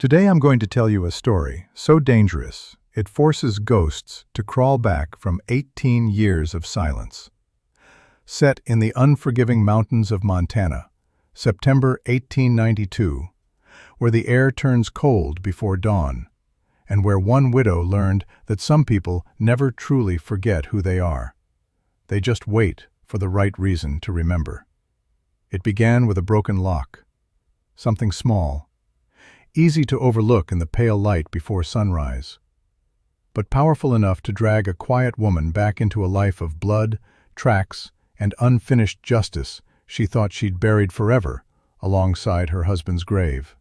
Today I'm going to tell you a story so dangerous it forces ghosts to crawl back from 18 years of silence. Set in the unforgiving mountains of Montana, September 1892, where the air turns cold before dawn, and where one widow learned that some people never truly forget who they are. They just wait for the right reason to remember. It began with a broken lock, something small, easy to overlook in the pale light before sunrise, but powerful enough to drag a quiet woman back into a life of blood, tracks, and unfinished justice she thought she'd buried forever alongside her husband's grave.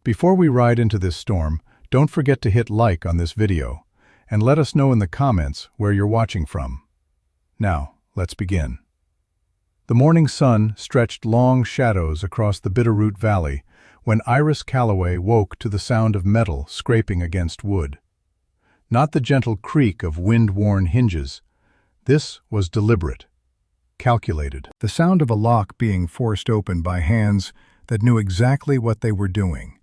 Before we ride into this storm, don't forget to hit like on this video and let us know in the comments where you're watching from. Now, let's begin. The morning sun stretched long shadows across the Bitterroot Valley when Iris Calloway woke to the sound of metal scraping against wood. Not the gentle creak of wind-worn hinges. This was deliberate, calculated. The sound of a lock being forced open by hands that knew exactly what they were doing.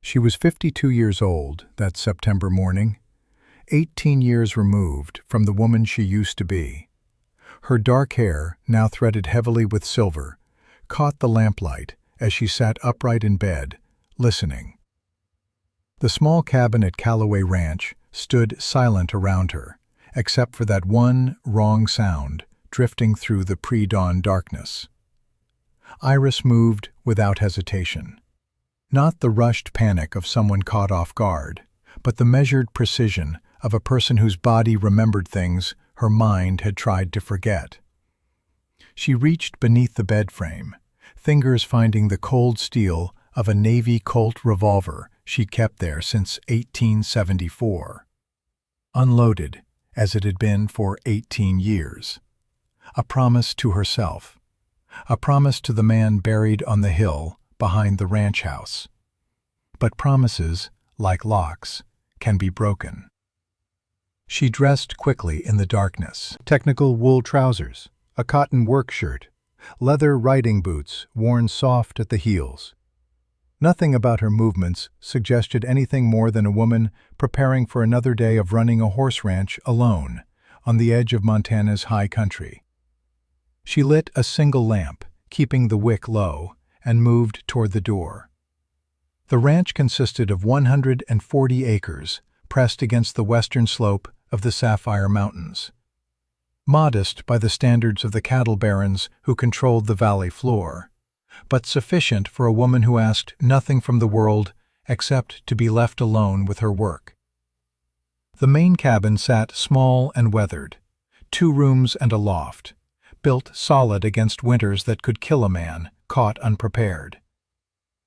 She was 52 years old that September morning, 18 years removed from the woman she used to be. Her dark hair, now threaded heavily with silver, caught the lamplight as she sat upright in bed, listening. The small cabin at Calloway Ranch stood silent around her, except for that one wrong sound drifting through the pre-dawn darkness. Iris moved without hesitation. Not the rushed panic of someone caught off guard, but the measured precision of a person whose body remembered things her mind had tried to forget. She reached beneath the bed frame, fingers finding the cold steel of a Navy Colt revolver she'd kept there since 1874. Unloaded, as it had been for 18 years. A promise to herself. A promise to the man buried on the hill behind the ranch house. But promises, like locks, can be broken. She dressed quickly in the darkness. Technical wool trousers, a cotton work shirt, leather riding boots worn soft at the heels. Nothing about her movements suggested anything more than a woman preparing for another day of running a horse ranch alone on the edge of Montana's high country. She lit a single lamp, keeping the wick low, and moved toward the door. The ranch consisted of 140 acres pressed against the western slope of the Sapphire Mountains. Modest by the standards of the cattle barons who controlled the valley floor, but sufficient for a woman who asked nothing from the world except to be left alone with her work. The main cabin sat small and weathered, 2 rooms and a loft, built solid against winters that could kill a man caught unprepared.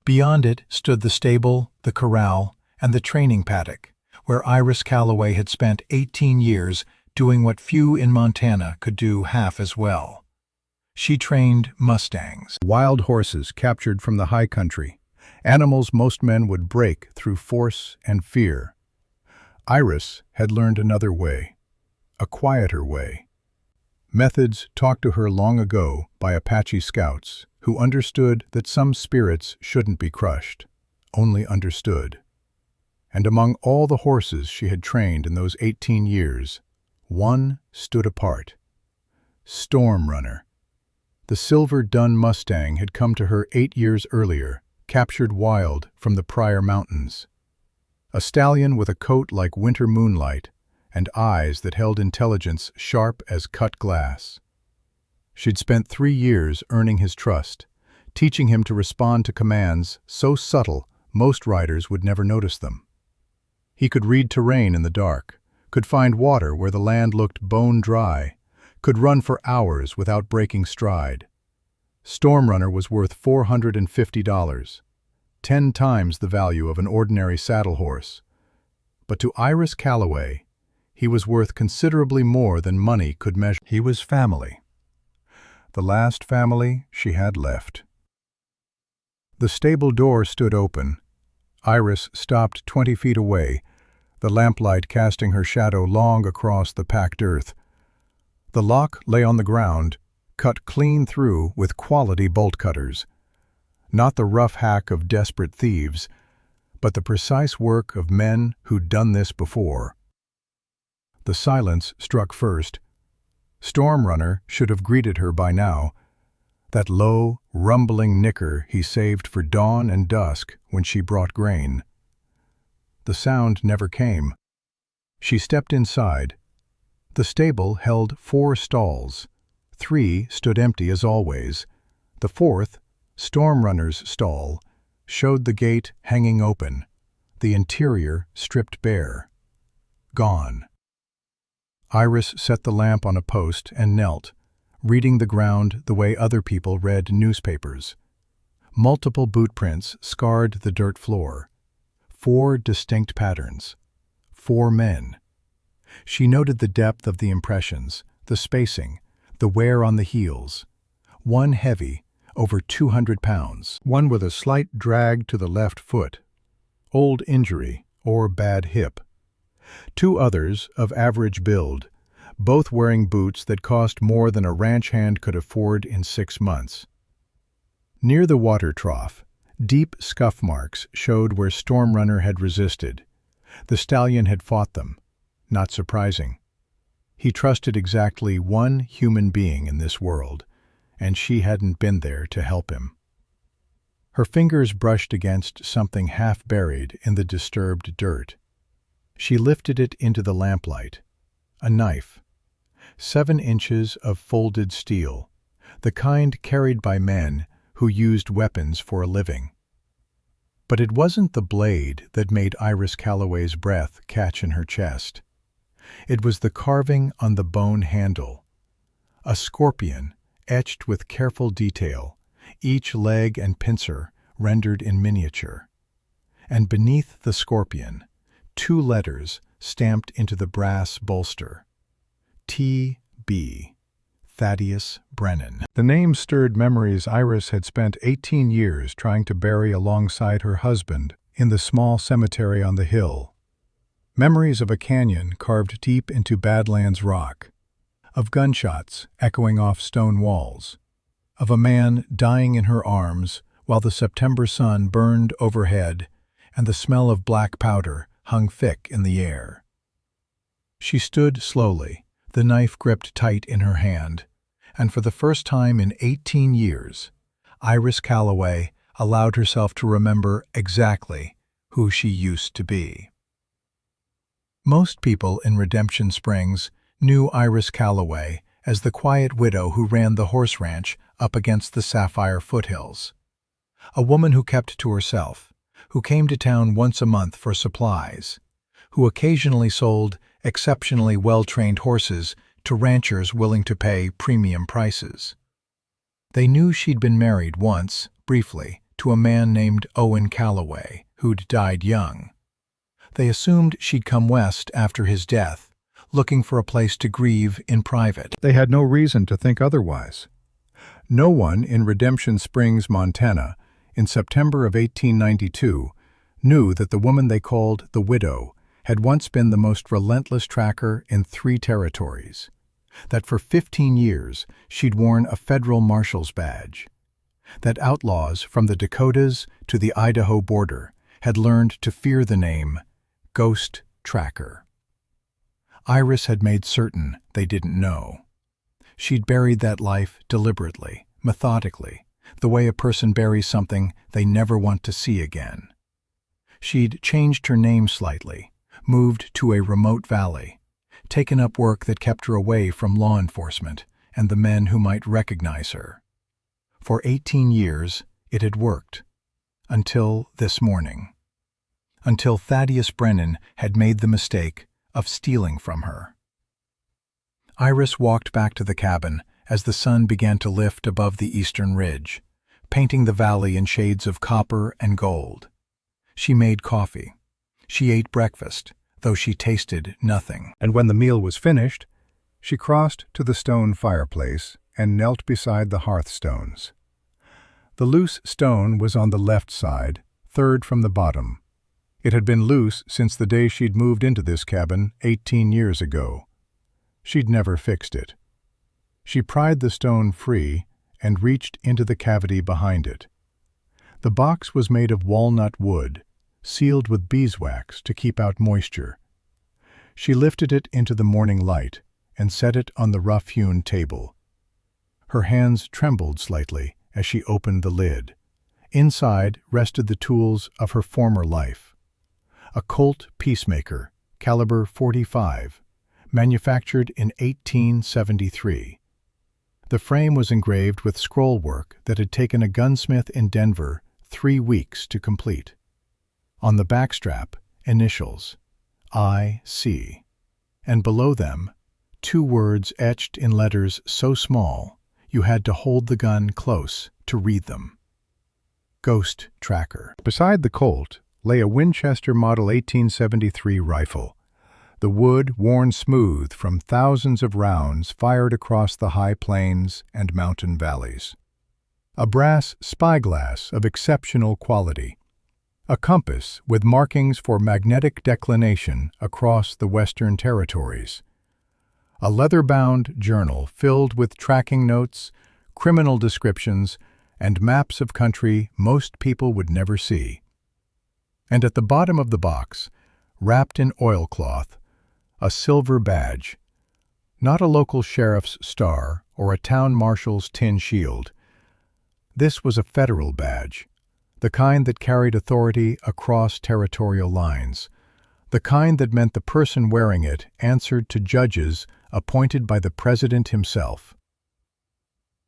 Beyond it stood the stable, the corral, and the training paddock, where Iris Calloway had spent 18 years doing what few in Montana could do half as well. She trained mustangs, wild horses captured from the high country, animals most men would break through force and fear. Iris had learned another way, a quieter way. Methods taught to her long ago by Apache scouts who understood that some spirits shouldn't be crushed, only understood. And among all the horses she had trained in those 18 years, one stood apart. Storm Runner. The silver dun mustang had come to her 8 years earlier, captured wild from the Pryor Mountains. A stallion with a coat like winter moonlight and eyes that held intelligence sharp as cut glass. She'd spent 3 years earning his trust, teaching him to respond to commands so subtle most riders would never notice them. He could read terrain in the dark, could find water where the land looked bone dry, could run for hours without breaking stride. Storm Runner was worth $450, 10 times the value of an ordinary saddle horse. But to Iris Calloway, he was worth considerably more than money could measure. He was family. The last family she had left. The stable door stood open. Iris stopped 20 feet away, the lamplight casting her shadow long across the packed earth. The lock lay on the ground, cut clean through with quality bolt cutters. Not the rough hack of desperate thieves, but the precise work of men who'd done this before. The silence struck first. Stormrunner should have greeted her by now, that low, rumbling nicker he saved for dawn and dusk when she brought grain. The sound never came. She stepped inside. The stable held 4 stalls. 3 stood empty as always. The 4th, Stormrunner's stall, showed the gate hanging open, the interior stripped bare. Gone. Iris set the lamp on a post and knelt, reading the ground the way other people read newspapers. Multiple boot prints scarred the dirt floor. 4 distinct patterns. 4 men. She noted the depth of the impressions, the spacing, the wear on the heels. One heavy, over 200 pounds. One with a slight drag to the left foot. Old injury or bad hip. 2 others of average build, both wearing boots that cost more than a ranch hand could afford in 6 months. Near the water trough, deep scuff marks showed where Stormrunner had resisted. The stallion had fought them. Not surprising. He trusted exactly one human being in this world, and she hadn't been there to help him. Her fingers brushed against something half buried in the disturbed dirt. She lifted it into the lamplight. A knife. 7 inches of folded steel, the kind carried by men who used weapons for a living. But it wasn't the blade that made Iris Calloway's breath catch in her chest. It was the carving on the bone handle. A scorpion, etched with careful detail, each leg and pincer rendered in miniature. And beneath the scorpion, 2 letters stamped into the brass bolster. T.B. Thaddeus Brennan. The name stirred memories Iris had spent 18 years trying to bury alongside her husband in the small cemetery on the hill. Memories of a canyon carved deep into Badlands rock, of gunshots echoing off stone walls, of a man dying in her arms while the September sun burned overhead and the smell of black powder hung thick in the air. She stood slowly, the knife gripped tight in her hand, and for the first time in 18 years, Iris Calloway allowed herself to remember exactly who she used to be. Most people in Redemption Springs knew Iris Calloway as the quiet widow who ran the horse ranch up against the Sapphire foothills. A woman who kept to herself, who came to town once a month for supplies, who occasionally sold exceptionally well-trained horses to ranchers willing to pay premium prices. They knew she'd been married once, briefly, to a man named Owen Calloway, who'd died young. They assumed she'd come west after his death, looking for a place to grieve in private. They had no reason to think otherwise. No one in Redemption Springs, Montana, in September of 1892, knew that the woman they called the widow had once been the most relentless tracker in 3 territories, that for 15 years she'd worn a federal marshal's badge, that outlaws from the Dakotas to the Idaho border had learned to fear the name Ghost Tracker. Iris had made certain they didn't know. She'd buried that life deliberately, methodically, the way a person buries something they never want to see again. She'd changed her name slightly, moved to a remote valley, taken up work that kept her away from law enforcement and the men who might recognize her. For 18 years, it had worked. Until this morning. Until Thaddeus Brennan had made the mistake of stealing from her. Iris walked back to the cabin as the sun began to lift above the eastern ridge, painting the valley in shades of copper and gold. She made coffee. She ate breakfast, though she tasted nothing. And when the meal was finished, she crossed to the stone fireplace and knelt beside the hearthstones. The loose stone was on the left side, 3rd from the bottom. It had been loose since the day she'd moved into this cabin 18 years ago. She'd never fixed it. She pried the stone free and reached into the cavity behind it. The box was made of walnut wood, sealed with beeswax to keep out moisture. She lifted it into the morning light and set it on the rough-hewn table. Her hands trembled slightly as she opened the lid. Inside rested the tools of her former life. A Colt Peacemaker, caliber .45, manufactured in 1873. The frame was engraved with scrollwork that had taken a gunsmith in Denver 3 weeks to complete. On the backstrap, initials, I.C., and below them, 2 words etched in letters so small you had to hold the gun close to read them. Ghost Tracker. Beside the Colt lay a Winchester Model 1873 rifle, the wood worn smooth from thousands of rounds fired across the high plains and mountain valleys. A brass spyglass of exceptional quality. A compass with markings for magnetic declination across the Western Territories. A leather-bound journal filled with tracking notes, criminal descriptions, and maps of country most people would never see. And at the bottom of the box, wrapped in oilcloth, a silver badge. Not a local sheriff's star or a town marshal's tin shield. This was a federal badge, the kind that carried authority across territorial lines, the kind that meant the person wearing it answered to judges appointed by the president himself.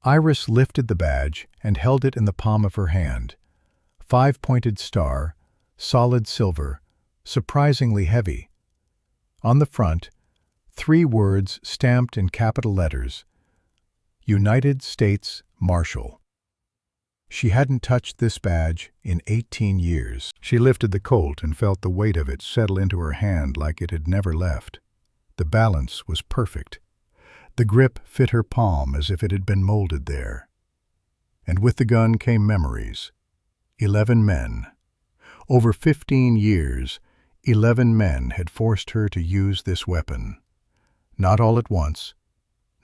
Iris lifted the badge and held it in the palm of her hand. 5-pointed star, solid silver, surprisingly heavy. On the front, 3 words stamped in capital letters, United States Marshal. She hadn't touched this badge in 18 years. She lifted the Colt and felt the weight of it settle into her hand like it had never left. The balance was perfect. The grip fit her palm as if it had been molded there. And with the gun came memories. 11 men. Over 15 years, 11 men had forced her to use this weapon. Not all at once,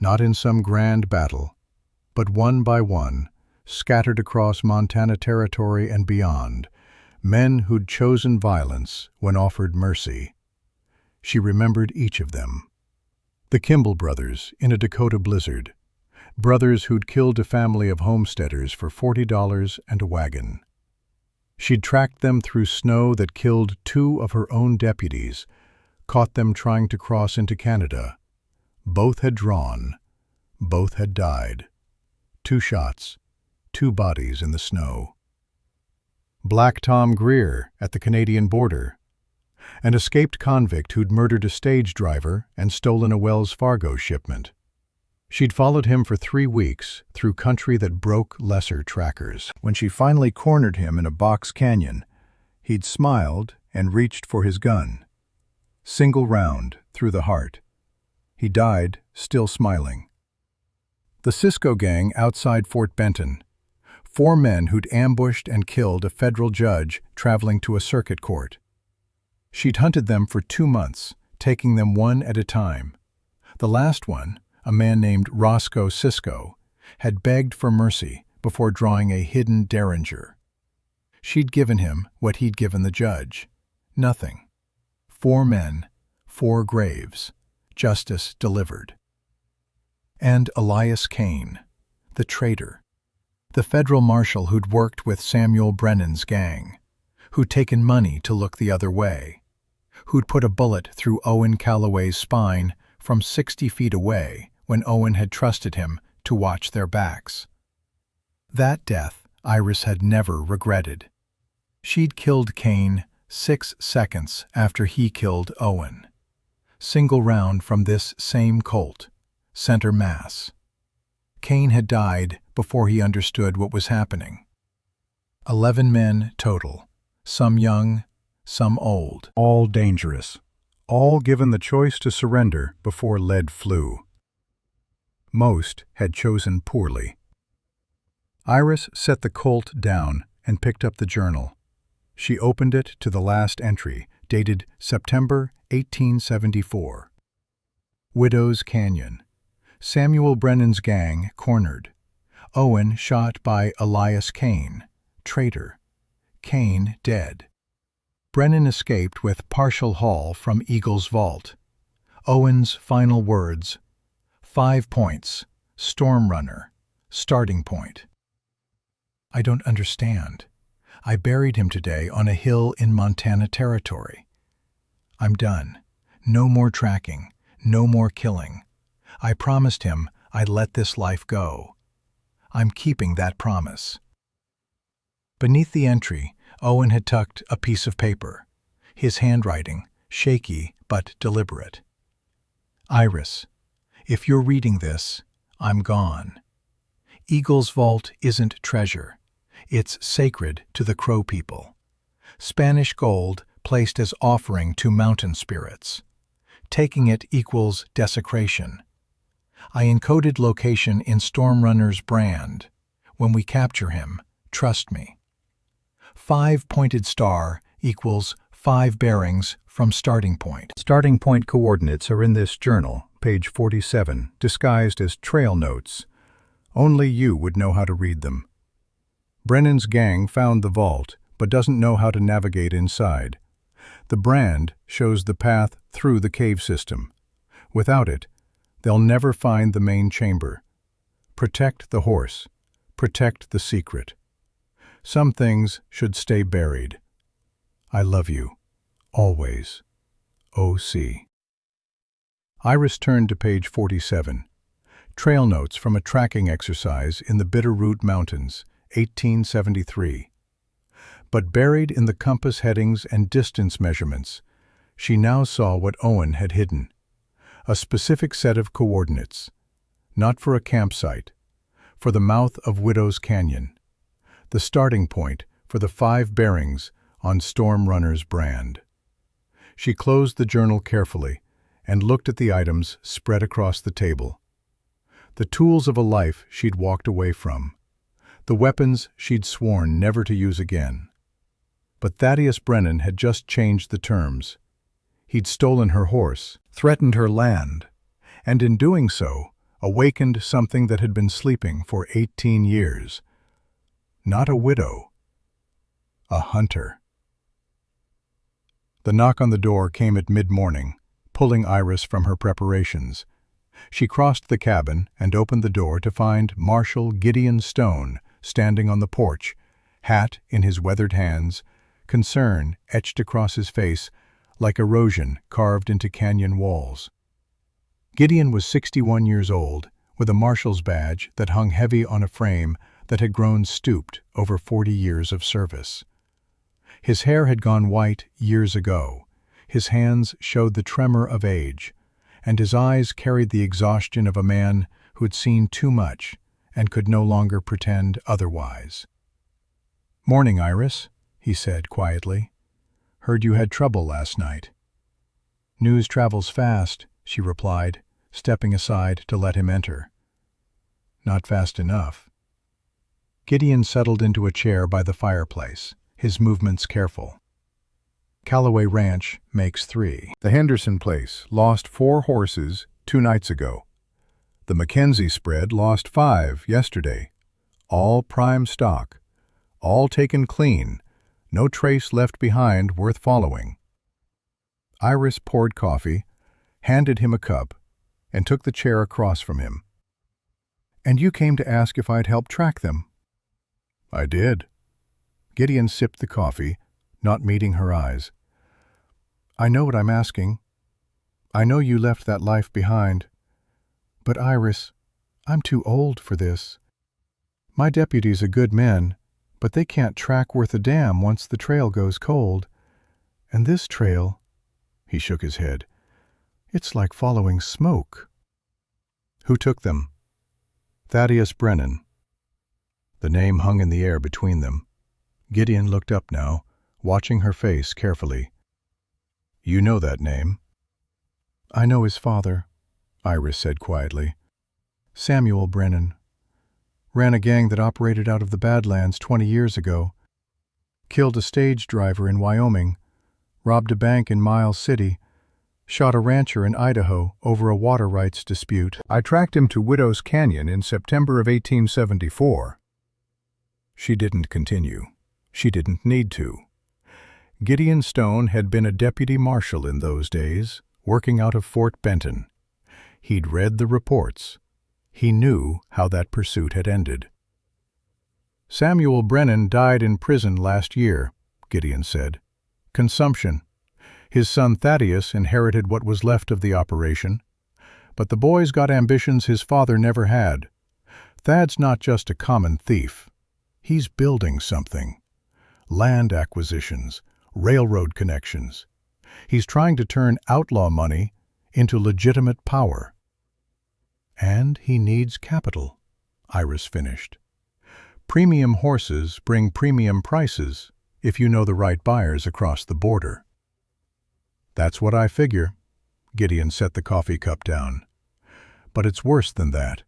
not in some grand battle, but one by one, scattered across Montana Territory and beyond, men who'd chosen violence when offered mercy. She remembered each of them. The Kimball brothers in a Dakota blizzard, brothers who'd killed a family of homesteaders for $40 and a wagon. She'd tracked them through snow that killed 2 of her own deputies, caught them trying to cross into Canada. Both had drawn, both had died. 2 shots, 2 bodies in the snow. Black Tom Greer at the Canadian border, an escaped convict who'd murdered a stage driver and stolen a Wells Fargo shipment. She'd followed him for 3 weeks through country that broke lesser trackers. When she finally cornered him in a box canyon, he'd smiled and reached for his gun. Single round through the heart. He died, still smiling. The Cisco gang outside Fort Benton. 4 men who'd ambushed and killed a federal judge traveling to a circuit court. She'd hunted them for 2 months, taking them one at a time. The last one, a man named Roscoe Cisco, had begged for mercy before drawing a hidden derringer. She'd given him what he'd given the judge. Nothing. 4 men, 4 graves. Justice delivered. And Elias Kane, the traitor. The federal marshal who'd worked with Samuel Brennan's gang, who'd taken money to look the other way, who'd put a bullet through Owen Calloway's spine from 60 feet away when Owen had trusted him to watch their backs. That death Iris had never regretted. She'd killed Kane 6 seconds after he killed Owen. Single round from this same Colt, center mass. Kane had died before he understood what was happening. 11 men total, some young, some old. All dangerous, all given the choice to surrender before lead flew. Most had chosen poorly. Iris set the Colt down and picked up the journal. She opened it to the last entry, dated September 1874. Widow's Canyon. Samuel Brennan's gang cornered. Owen shot by Elias Kane, traitor, Kane dead. Brennan escaped with partial haul from Eagle's vault. Owen's final words: 5 points, Storm Runner, starting point. I don't understand. I buried him today on a hill in Montana territory. I'm done. No more tracking, no more killing. I promised him I'd let this life go. I'm keeping that promise. Beneath the entry, Owen had tucked a piece of paper, his handwriting shaky but deliberate. Iris, if you're reading this, I'm gone. Eagle's vault isn't treasure. It's sacred to the Crow people. Spanish gold placed as offering to mountain spirits. Taking it equals desecration. I encoded location in Storm Runner's brand. When we capture him, trust me. 5-pointed star equals 5 bearings from starting point. Starting point coordinates are in this journal, page 47, disguised as trail notes. Only you would know how to read them. Brennan's gang found the vault, but doesn't know how to navigate inside. The brand shows the path through the cave system. Without it, they'll never find the main chamber. Protect the horse. Protect the secret. Some things should stay buried. I love you. Always. O.C. Iris turned to page 47. Trail notes from a tracking exercise in the Bitterroot Mountains, 1873. But buried in the compass headings and distance measurements, she now saw what Owen had hidden. A specific set of coordinates. Not for a campsite. For the mouth of Widow's Canyon. The starting point for the 5 bearings on Storm Runner's brand. She closed the journal carefully and looked at the items spread across the table. The tools of a life she'd walked away from. The weapons she'd sworn never to use again. But Thaddeus Brennan had just changed the terms. He'd stolen her horse, threatened her land, and in doing so, awakened something that had been sleeping for 18 years. Not a widow. A hunter. The knock on the door came at mid-morning, pulling Iris from her preparations. She crossed the cabin and opened the door to find Marshal Gideon Stone standing on the porch, hat in his weathered hands, concern etched across his face like erosion carved into canyon walls. Gideon was 61 years old, with a marshal's badge that hung heavy on a frame that had grown stooped over 40 years of service. His hair had gone white years ago, his hands showed the tremor of age, and his eyes carried the exhaustion of a man who had seen too much and could no longer pretend otherwise. "Morning, Iris," he said quietly. "Heard you had trouble last night." "News travels fast," she replied, stepping aside to let him enter. "Not fast enough." Gideon settled into a chair by the fireplace, his movements careful. "Callaway Ranch makes 3. The Henderson place lost 4 horses 2 nights ago. The Mackenzie spread lost 5 yesterday. All prime stock. All taken clean. No trace left behind worth following." Iris poured coffee, handed him a cup, and took the chair across from him. "And you came to ask if I'd help track them?" "I did." Gideon sipped the coffee, not meeting her eyes. "I know what I'm asking. I know you left that life behind. But Iris, I'm too old for this. My deputies are good men, but they can't track worth a damn once the trail goes cold. And this trail," he shook his head, "it's like following smoke." "Who took them?" "Thaddeus Brennan." The name hung in the air between them. Gideon looked up now, watching her face carefully. "You know that name?" "I know his father," Iris said quietly. "Samuel Brennan. Ran a gang that operated out of the Badlands 20 years ago. Killed a stage driver in Wyoming. Robbed a bank in Miles City. Shot a rancher in Idaho over a water rights dispute. I tracked him to Widow's Canyon in September of 1874. She didn't continue. She didn't need to. Gideon Stone had been a deputy marshal in those days, working out of Fort Benton. He'd read the reports. He knew how that pursuit had ended. "Samuel Brennan died in prison last year," Gideon said. "Consumption. His son Thaddeus inherited what was left of the operation. But the boy's got ambitions his father never had. Thad's not just a common thief. He's building something. Land acquisitions, railroad connections. He's trying to turn outlaw money into legitimate power." "And he needs capital," Iris finished. "Premium horses bring premium prices if you know the right buyers across the border." "That's what I figure." Gideon set the coffee cup down. "But it's worse than that.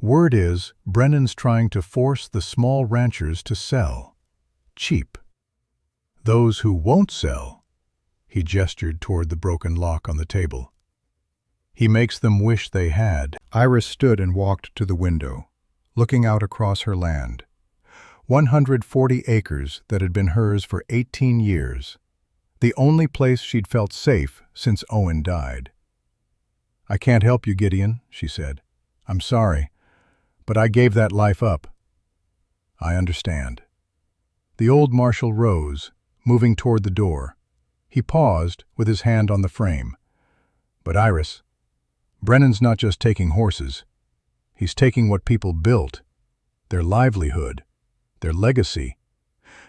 Word is Brennan's trying to force the small ranchers to sell. Cheap. Those who won't sell," he gestured toward the broken lock on the table, "he makes them wish they had." Iris stood and walked to the window, looking out across her land. 140 acres that had been hers for 18 years. The only place she'd felt safe since Owen died. "I can't help you, Gideon," she said. "I'm sorry, but I gave that life up." "I understand." The old marshal rose, moving toward the door. He paused, with his hand on the frame. "But Iris, Brennan's not just taking horses. He's taking what people built, their livelihood, their legacy.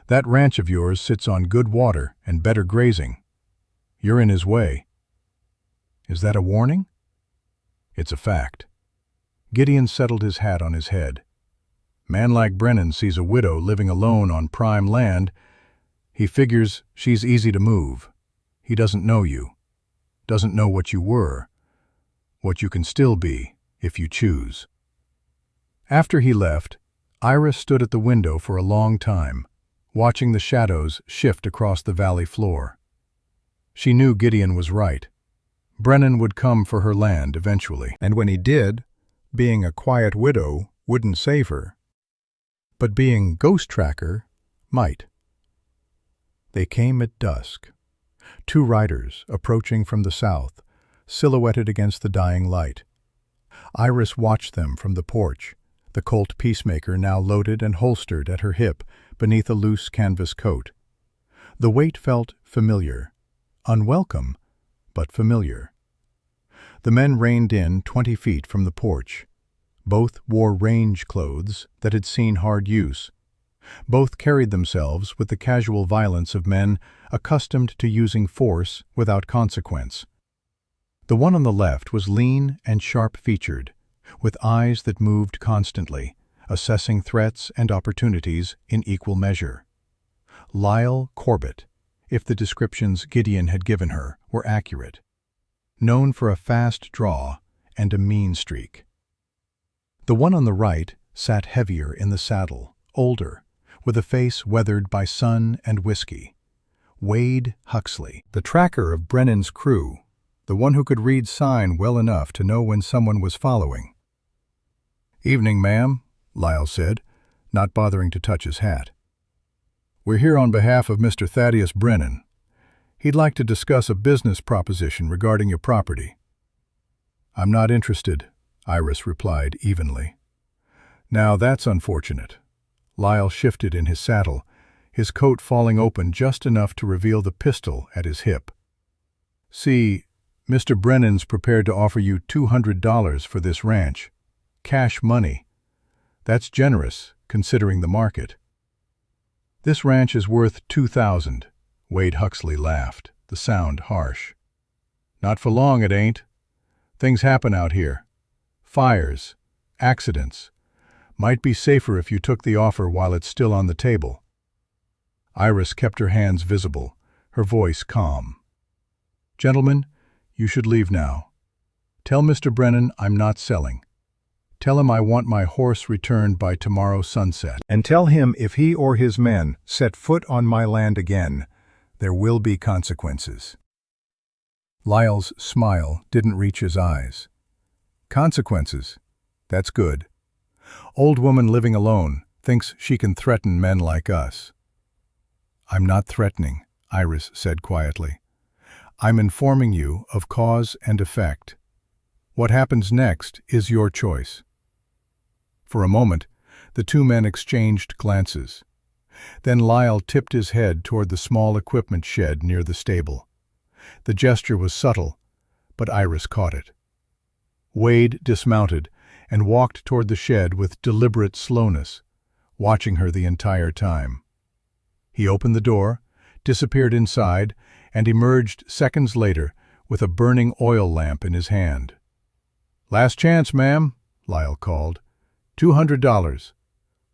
That ranch of yours sits on good water and better grazing. You're in his way." "Is that a warning?" "It's a fact." Gideon settled his hat on his head. "Man like Brennan sees a widow living alone on prime land. He figures she's easy to move. He doesn't know you. Doesn't know what you were. What you can still be, if you choose." After he left, Iris stood at the window for a long time, watching the shadows shift across the valley floor. She knew Gideon was right. Brennan would come for her land eventually. And when he did, being a quiet widow wouldn't save her. But being ghost tracker might. They came at dusk. 2 riders approaching from the south, silhouetted against the dying light. Iris watched them from the porch, the Colt Peacemaker now loaded and holstered at her hip beneath a loose canvas coat. The weight felt familiar, unwelcome, but familiar. The men reined in 20 feet from the porch. Both wore range clothes that had seen hard use. Both carried themselves with the casual violence of men accustomed to using force without consequence. The one on the left was lean and sharp-featured, with eyes that moved constantly, assessing threats and opportunities in equal measure. Lyle Corbett, if the descriptions Gideon had given her were accurate. Known for a fast draw and a mean streak. The one on the right sat heavier in the saddle, older, with a face weathered by sun and whiskey. Wade Huxley, the tracker of Brennan's crew, the one who could read sign well enough to know when someone was following. "Evening, ma'am," Lyle said, not bothering to touch his hat. "We're here on behalf of Mr. Thaddeus Brennan. He'd like to discuss a business proposition regarding your property." "I'm not interested," Iris replied evenly. "Now that's unfortunate." Lyle shifted in his saddle, his coat falling open just enough to reveal the pistol at his hip. "See, Mr. Brennan's prepared to offer you $200 for this ranch. Cash money. That's generous, considering the market." "This ranch is worth $2,000, Wade Huxley laughed, the sound harsh. "Not for long, it ain't. Things happen out here. Fires, accidents. Might be safer if you took the offer while it's still on the table." Iris kept her hands visible, her voice calm. "Gentlemen, you should leave now. Tell Mr. Brennan I'm not selling. Tell him I want my horse returned by tomorrow sunset. And tell him if he or his men set foot on my land again, there will be consequences." Lyle's smile didn't reach his eyes. "Consequences? That's good. Old woman living alone thinks she can threaten men like us. "I'm not threatening," Iris said quietly. "I'm informing you of cause and effect. What happens next is your choice." For a moment, the two men exchanged glances. Then Lyle tipped his head toward the small equipment shed near the stable. The gesture was subtle, but Iris caught it. Wade dismounted and walked toward the shed with deliberate slowness, watching her the entire time. He opened the door, disappeared inside, and emerged seconds later with a burning oil lamp in his hand. "Last chance, ma'am," Lyle called. $200,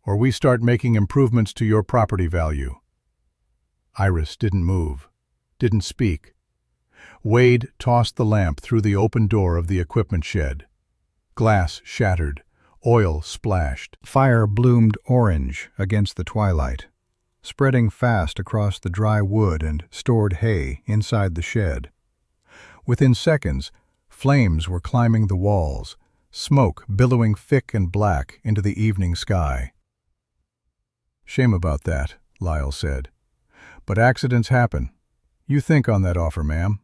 or we start making improvements to your property value." Iris didn't move, didn't speak. Wade tossed the lamp through the open door of the equipment shed. Glass shattered, oil splashed. Fire bloomed orange against the twilight, spreading fast across the dry wood and stored hay inside the shed. Within seconds, flames were climbing the walls, smoke billowing thick and black into the evening sky. "Shame about that," Lyle said. "But accidents happen. You think on that offer, ma'am.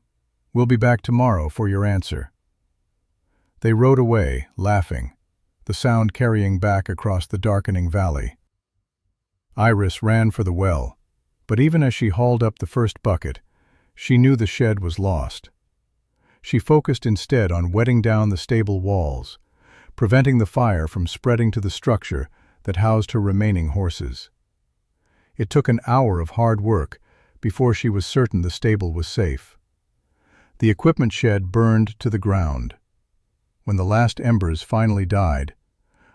We'll be back tomorrow for your answer." They rode away, laughing, the sound carrying back across the darkening valley. Iris ran for the well, but even as she hauled up the first bucket, she knew the shed was lost. She focused instead on wetting down the stable walls, preventing the fire from spreading to the structure that housed her remaining horses. It took an hour of hard work before she was certain the stable was safe. The equipment shed burned to the ground. When the last embers finally died,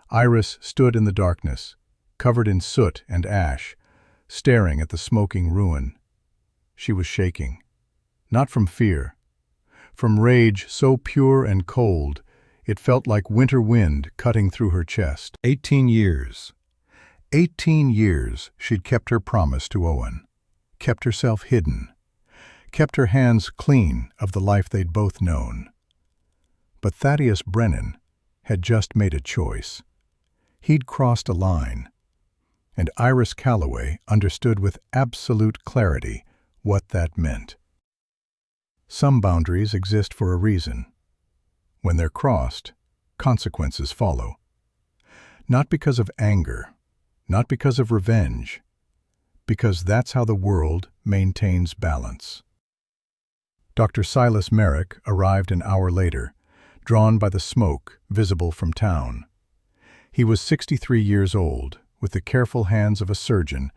Iris stood in the darkness, covered in soot and ash, staring at the smoking ruin. She was shaking, not from fear, from rage so pure and cold it felt like winter wind cutting through her chest. 18 years. 18 years she'd kept her promise to Owen, kept herself hidden, kept her hands clean of the life they'd both known. But Thaddeus Brennan had just made a choice. He'd crossed a line, and Iris Calloway understood with absolute clarity what that meant. Some boundaries exist for a reason. When they're crossed, consequences follow. Not because of anger, not because of revenge, because that's how the world maintains balance. Dr. Silas Merrick arrived an hour later, drawn by the smoke visible from town. He was 63 years old, with the careful hands of a surgeon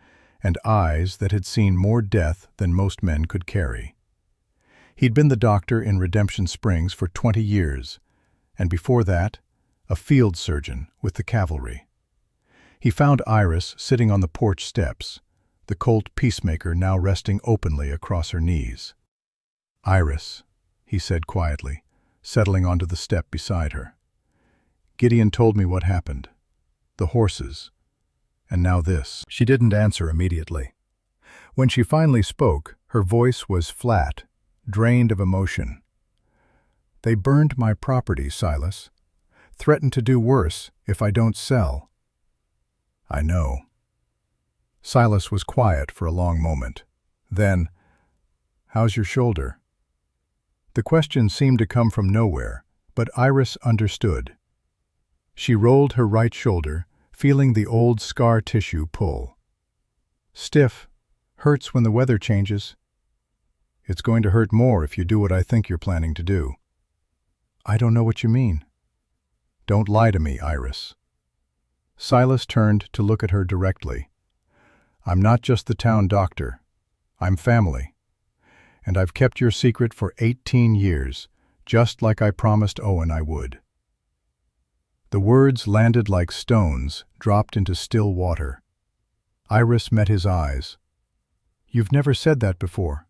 and eyes that had seen more death than most men could carry. He'd been the doctor in Redemption Springs for 20 years, and before that, a field surgeon with the cavalry. He found Iris sitting on the porch steps, the Colt peacemaker now resting openly across her knees. "Iris," he said quietly, settling onto the step beside her. "Gideon told me what happened. The horses. And now this." She didn't answer immediately. When she finally spoke, her voice was flat, drained of emotion. "They burned my property, Silas. Threatened to do worse if I don't sell." "I know." Silas was quiet for a long moment. Then, "How's your shoulder?" The question seemed to come from nowhere, but Iris understood. She rolled her right shoulder, feeling the old scar tissue pull. "Stiff. Hurts when the weather changes." "It's going to hurt more if you do what I think you're planning to do." "I don't know what you mean." "Don't lie to me, Iris." Silas turned to look at her directly. "I'm not just the town doctor. I'm family. And I've kept your secret for 18 years, just like I promised Owen I would." The words landed like stones dropped into still water. Iris met his eyes. "You've never said that before.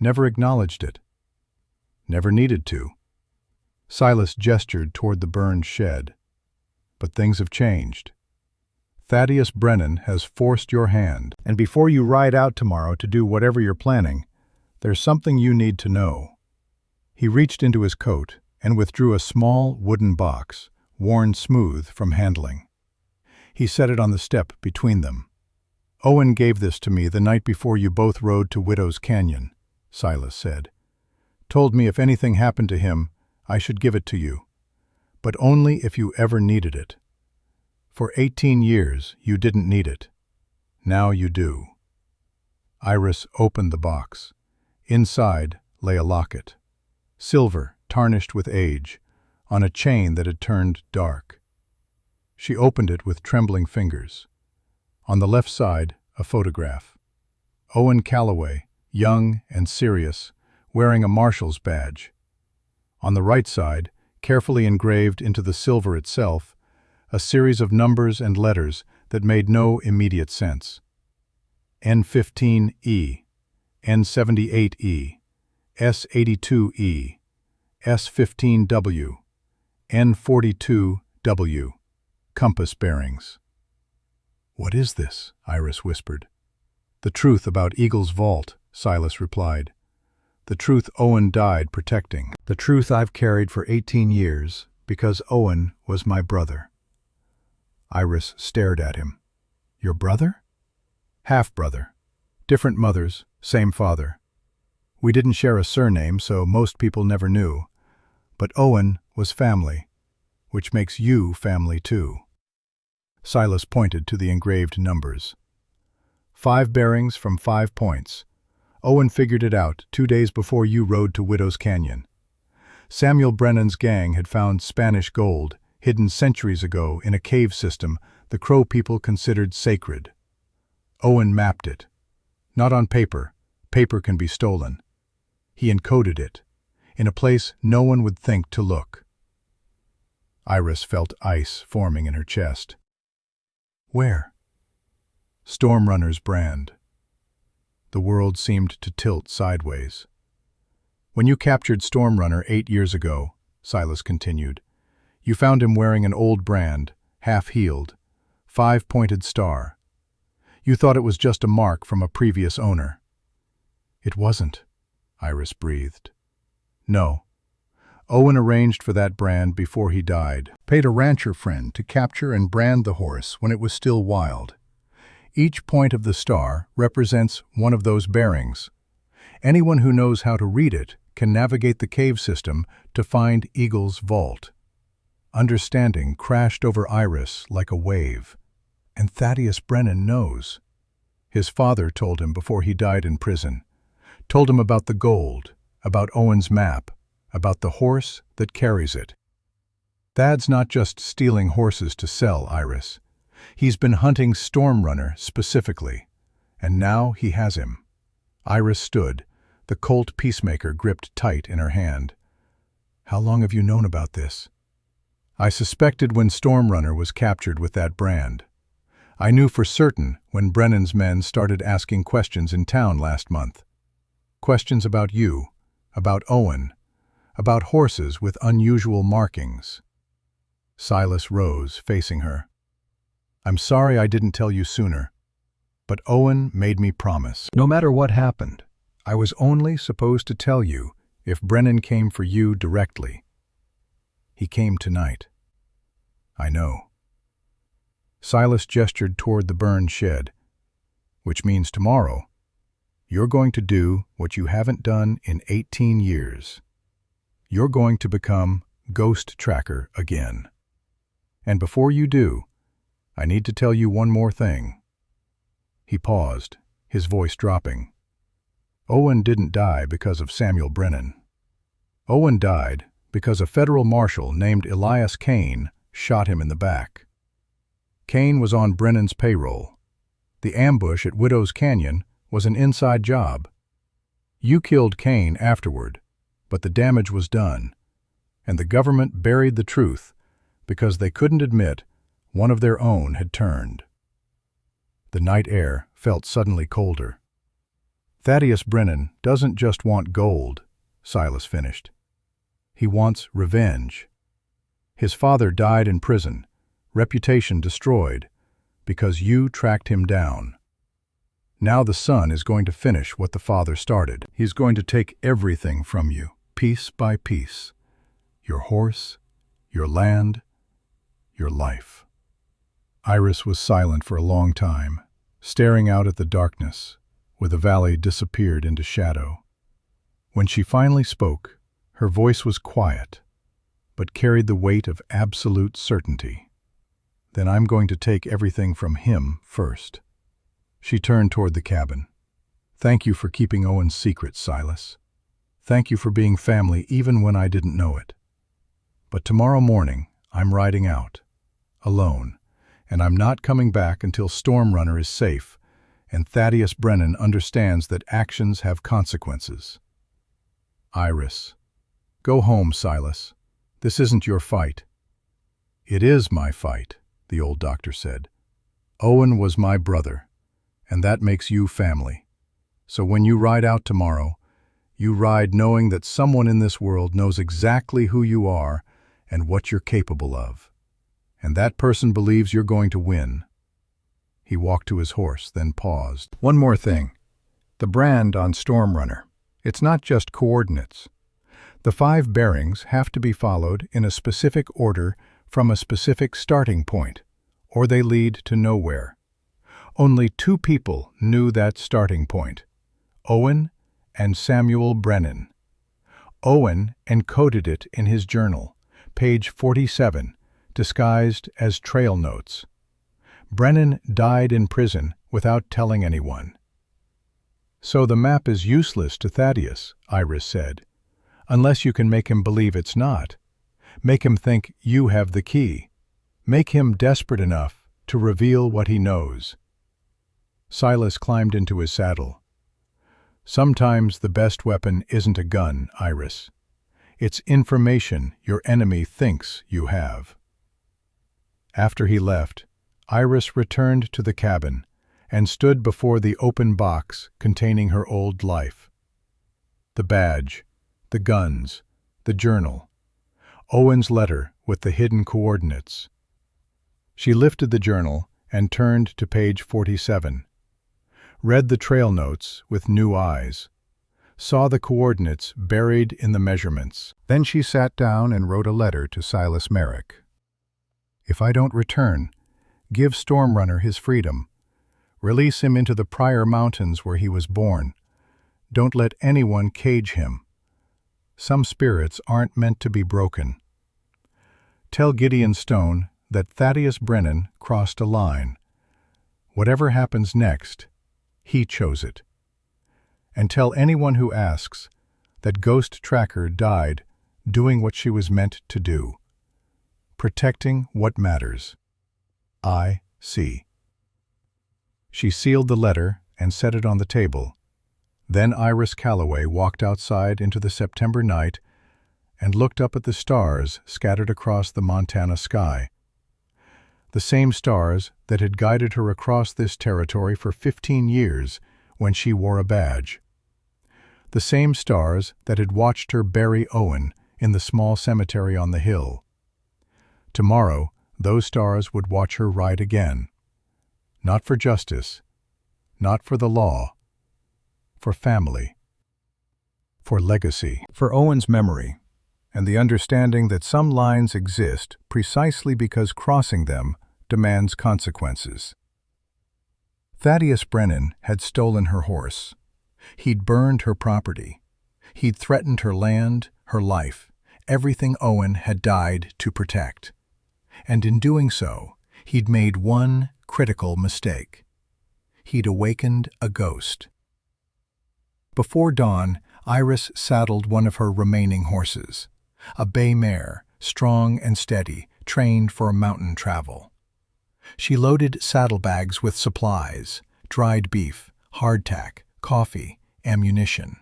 Never acknowledged it." "Never needed to." Silas gestured toward the burned shed. "But things have changed. Thaddeus Brennan has forced your hand, and before you ride out tomorrow to do whatever you're planning, there's something you need to know." He reached into his coat and withdrew a small wooden box, worn smooth from handling. He set it on the step between them. Owen gave this to me the night before you both rode to Widow's Canyon, Silas said. Told me if anything happened to him, I should give it to you, but only if you ever needed it. For 18 years, you didn't need it. Now you do. Iris opened the box. Inside lay a locket. Silver, tarnished with age, on a chain that had turned dark. She opened it with trembling fingers. On the left side, a photograph. Owen Calloway, young and serious, wearing a marshal's badge. On the right side, carefully engraved into the silver itself, a series of numbers and letters that made no immediate sense. N15E, N78E, S82E, S15W, N42W, compass bearings. "What is this?" Iris whispered. "The truth about Eagle's Vault," Silas replied. "The truth Owen died protecting. The truth I've carried for 18 years because Owen was my brother." Iris stared at him. "Your brother?" "Half-brother. Different mothers, same father. We didn't share a surname, so most people never knew. But Owen was family, which makes you family too." Silas pointed to the engraved numbers. 5 bearings from 5 points. Owen figured it out 2 days before you rode to Widow's Canyon. Samuel Brennan's gang had found Spanish gold, hidden centuries ago in a cave system the Crow people considered sacred. Owen mapped it. Not on paper. Paper can be stolen. He encoded it, in a place no one would think to look. Iris felt ice forming in her chest. "Where?" "Stormrunner's brand." The world seemed to tilt sideways. "When you captured Stormrunner 8 years ago," Silas continued, "you found him wearing an old brand, half-heeled, 5-pointed star. You thought it was just a mark from a previous owner." "It wasn't," Iris breathed. "No. Owen arranged for that brand before he died. Paid a rancher friend to capture and brand the horse when it was still wild. Each point of the star represents one of those bearings. Anyone who knows how to read it can navigate the cave system to find Eagle's Vault." Understanding crashed over Iris like a wave. And Thaddeus Brennan knows. His father told him before he died in prison. Told him about the gold, about Owen's map, about the horse that carries it. Thad's not just stealing horses to sell, Iris. He's been hunting Stormrunner specifically, and now he has him. Iris stood, the Colt Peacemaker gripped tight in her hand. "How long have you known about this?" "I suspected when Stormrunner was captured with that brand. I knew for certain when Brennan's men started asking questions in town last month. Questions about you, about Owen, about horses with unusual markings." Silas rose, facing her. "I'm sorry I didn't tell you sooner, but Owen made me promise. No matter what happened, I was only supposed to tell you if Brennan came for you directly. He came tonight." "I know." Silas gestured toward the burned shed. "Which means tomorrow, you're going to do what you haven't done in 18 years. You're going to become Ghost Tracker again. And before you do, I need to tell you one more thing." He paused, his voice dropping. "Owen didn't die because of Samuel Brennan. Owen died because a federal marshal named Elias Kane shot him in the back. Kane was on Brennan's payroll. The ambush at Widow's Canyon was an inside job. You killed Kane afterward, but the damage was done, and the government buried the truth because they couldn't admit one of their own had turned." The night air felt suddenly colder. "Thaddeus Brennan doesn't just want gold," Silas finished. "He wants revenge. His father died in prison, reputation destroyed, because you tracked him down. Now the son is going to finish what the father started. He's going to take everything from you, piece by piece. Your horse, your land, your life." Iris was silent for a long time, staring out at the darkness, where the valley disappeared into shadow. When she finally spoke, her voice was quiet, but carried the weight of absolute certainty. "Then I'm going to take everything from him first." She turned toward the cabin. "Thank you for keeping Owen's secret, Silas. Thank you for being family even when I didn't know it. But tomorrow morning, I'm riding out, alone, and I'm not coming back until Stormrunner is safe and Thaddeus Brennan understands that actions have consequences." Iris. "Go home, Silas. This isn't your fight." "It is my fight," the old doctor said. "Owen was my brother, and that makes you family. So when you ride out tomorrow, you ride knowing that someone in this world knows exactly who you are and what you're capable of. And that person believes you're going to win." He walked to his horse, then paused. "One more thing. The brand on Stormrunner. It's not just coordinates. The 5 bearings have to be followed in a specific order from a specific starting point, or they lead to nowhere. Only 2 people knew that starting point: Owen and Samuel Brennan. Owen encoded it in his journal, page 47, disguised as trail notes. Brennan died in prison without telling anyone. "So the map is useless to Thaddeus," Iris said, "unless you can make him believe it's not. Make him think you have the key. Make him desperate enough to reveal what he knows." Silas climbed into his saddle. "Sometimes the best weapon isn't a gun, Iris. It's information your enemy thinks you have." After he left, Iris returned to the cabin and stood before the open box containing her old life. The badge, the guns, the journal, Owen's letter with the hidden coordinates. She lifted the journal and turned to page 47. Read the trail notes with new eyes, saw the coordinates buried in the measurements. Then she sat down and wrote a letter to Silas Merrick. "If I don't return, give Stormrunner his freedom. Release him into the Pryor Mountains where he was born. Don't let anyone cage him. Some spirits aren't meant to be broken. Tell Gideon Stone that Thaddeus Brennan crossed a line. Whatever happens next, he chose it. And tell anyone who asks that Ghost Tracker died doing what she was meant to do, protecting what matters. I.C." She sealed the letter and set it on the table. Then Iris Calloway walked outside into the September night and looked up at the stars scattered across the Montana sky. The same stars that had guided her across this territory for 15 years when she wore a badge. The same stars that had watched her bury Owen in the small cemetery on the hill. Tomorrow, those stars would watch her ride again. Not for justice, not for the law, for family, for legacy, for Owen's memory, and the understanding that some lines exist precisely because crossing them demands consequences. Thaddeus Brennan had stolen her horse. He'd burned her property. He'd threatened her land, her life, everything Owen had died to protect. And in doing so, he'd made one critical mistake. He'd awakened a ghost. Before dawn, Iris saddled one of her remaining horses, a bay mare, strong and steady, trained for mountain travel. She loaded saddlebags with supplies, dried beef, hardtack, coffee, ammunition.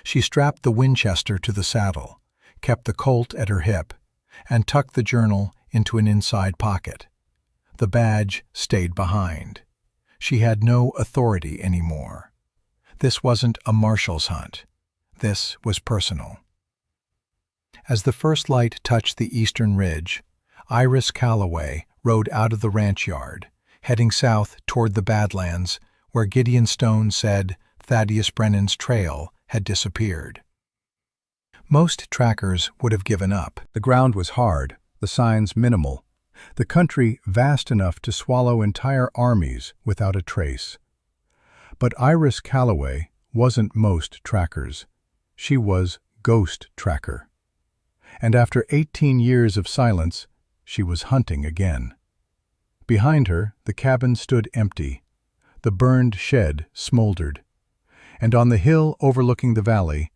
She strapped the Winchester to the saddle, kept the Colt at her hip, and tucked the journal into an inside pocket. The badge stayed behind. She had no authority anymore. This wasn't a marshal's hunt. This was personal. As the first light touched the eastern ridge, Iris Calloway rode out of the ranch yard, heading south toward the Badlands, where Gideon Stone said Thaddeus Brennan's trail had disappeared. Most trackers would have given up. The ground was hard, the signs minimal, the country vast enough to swallow entire armies without a trace. But Iris Calloway wasn't most trackers. She was ghost tracker. And after 18 years of silence, she was hunting again. Behind her, the cabin stood empty. The burned shed smoldered. And on the hill overlooking the valley,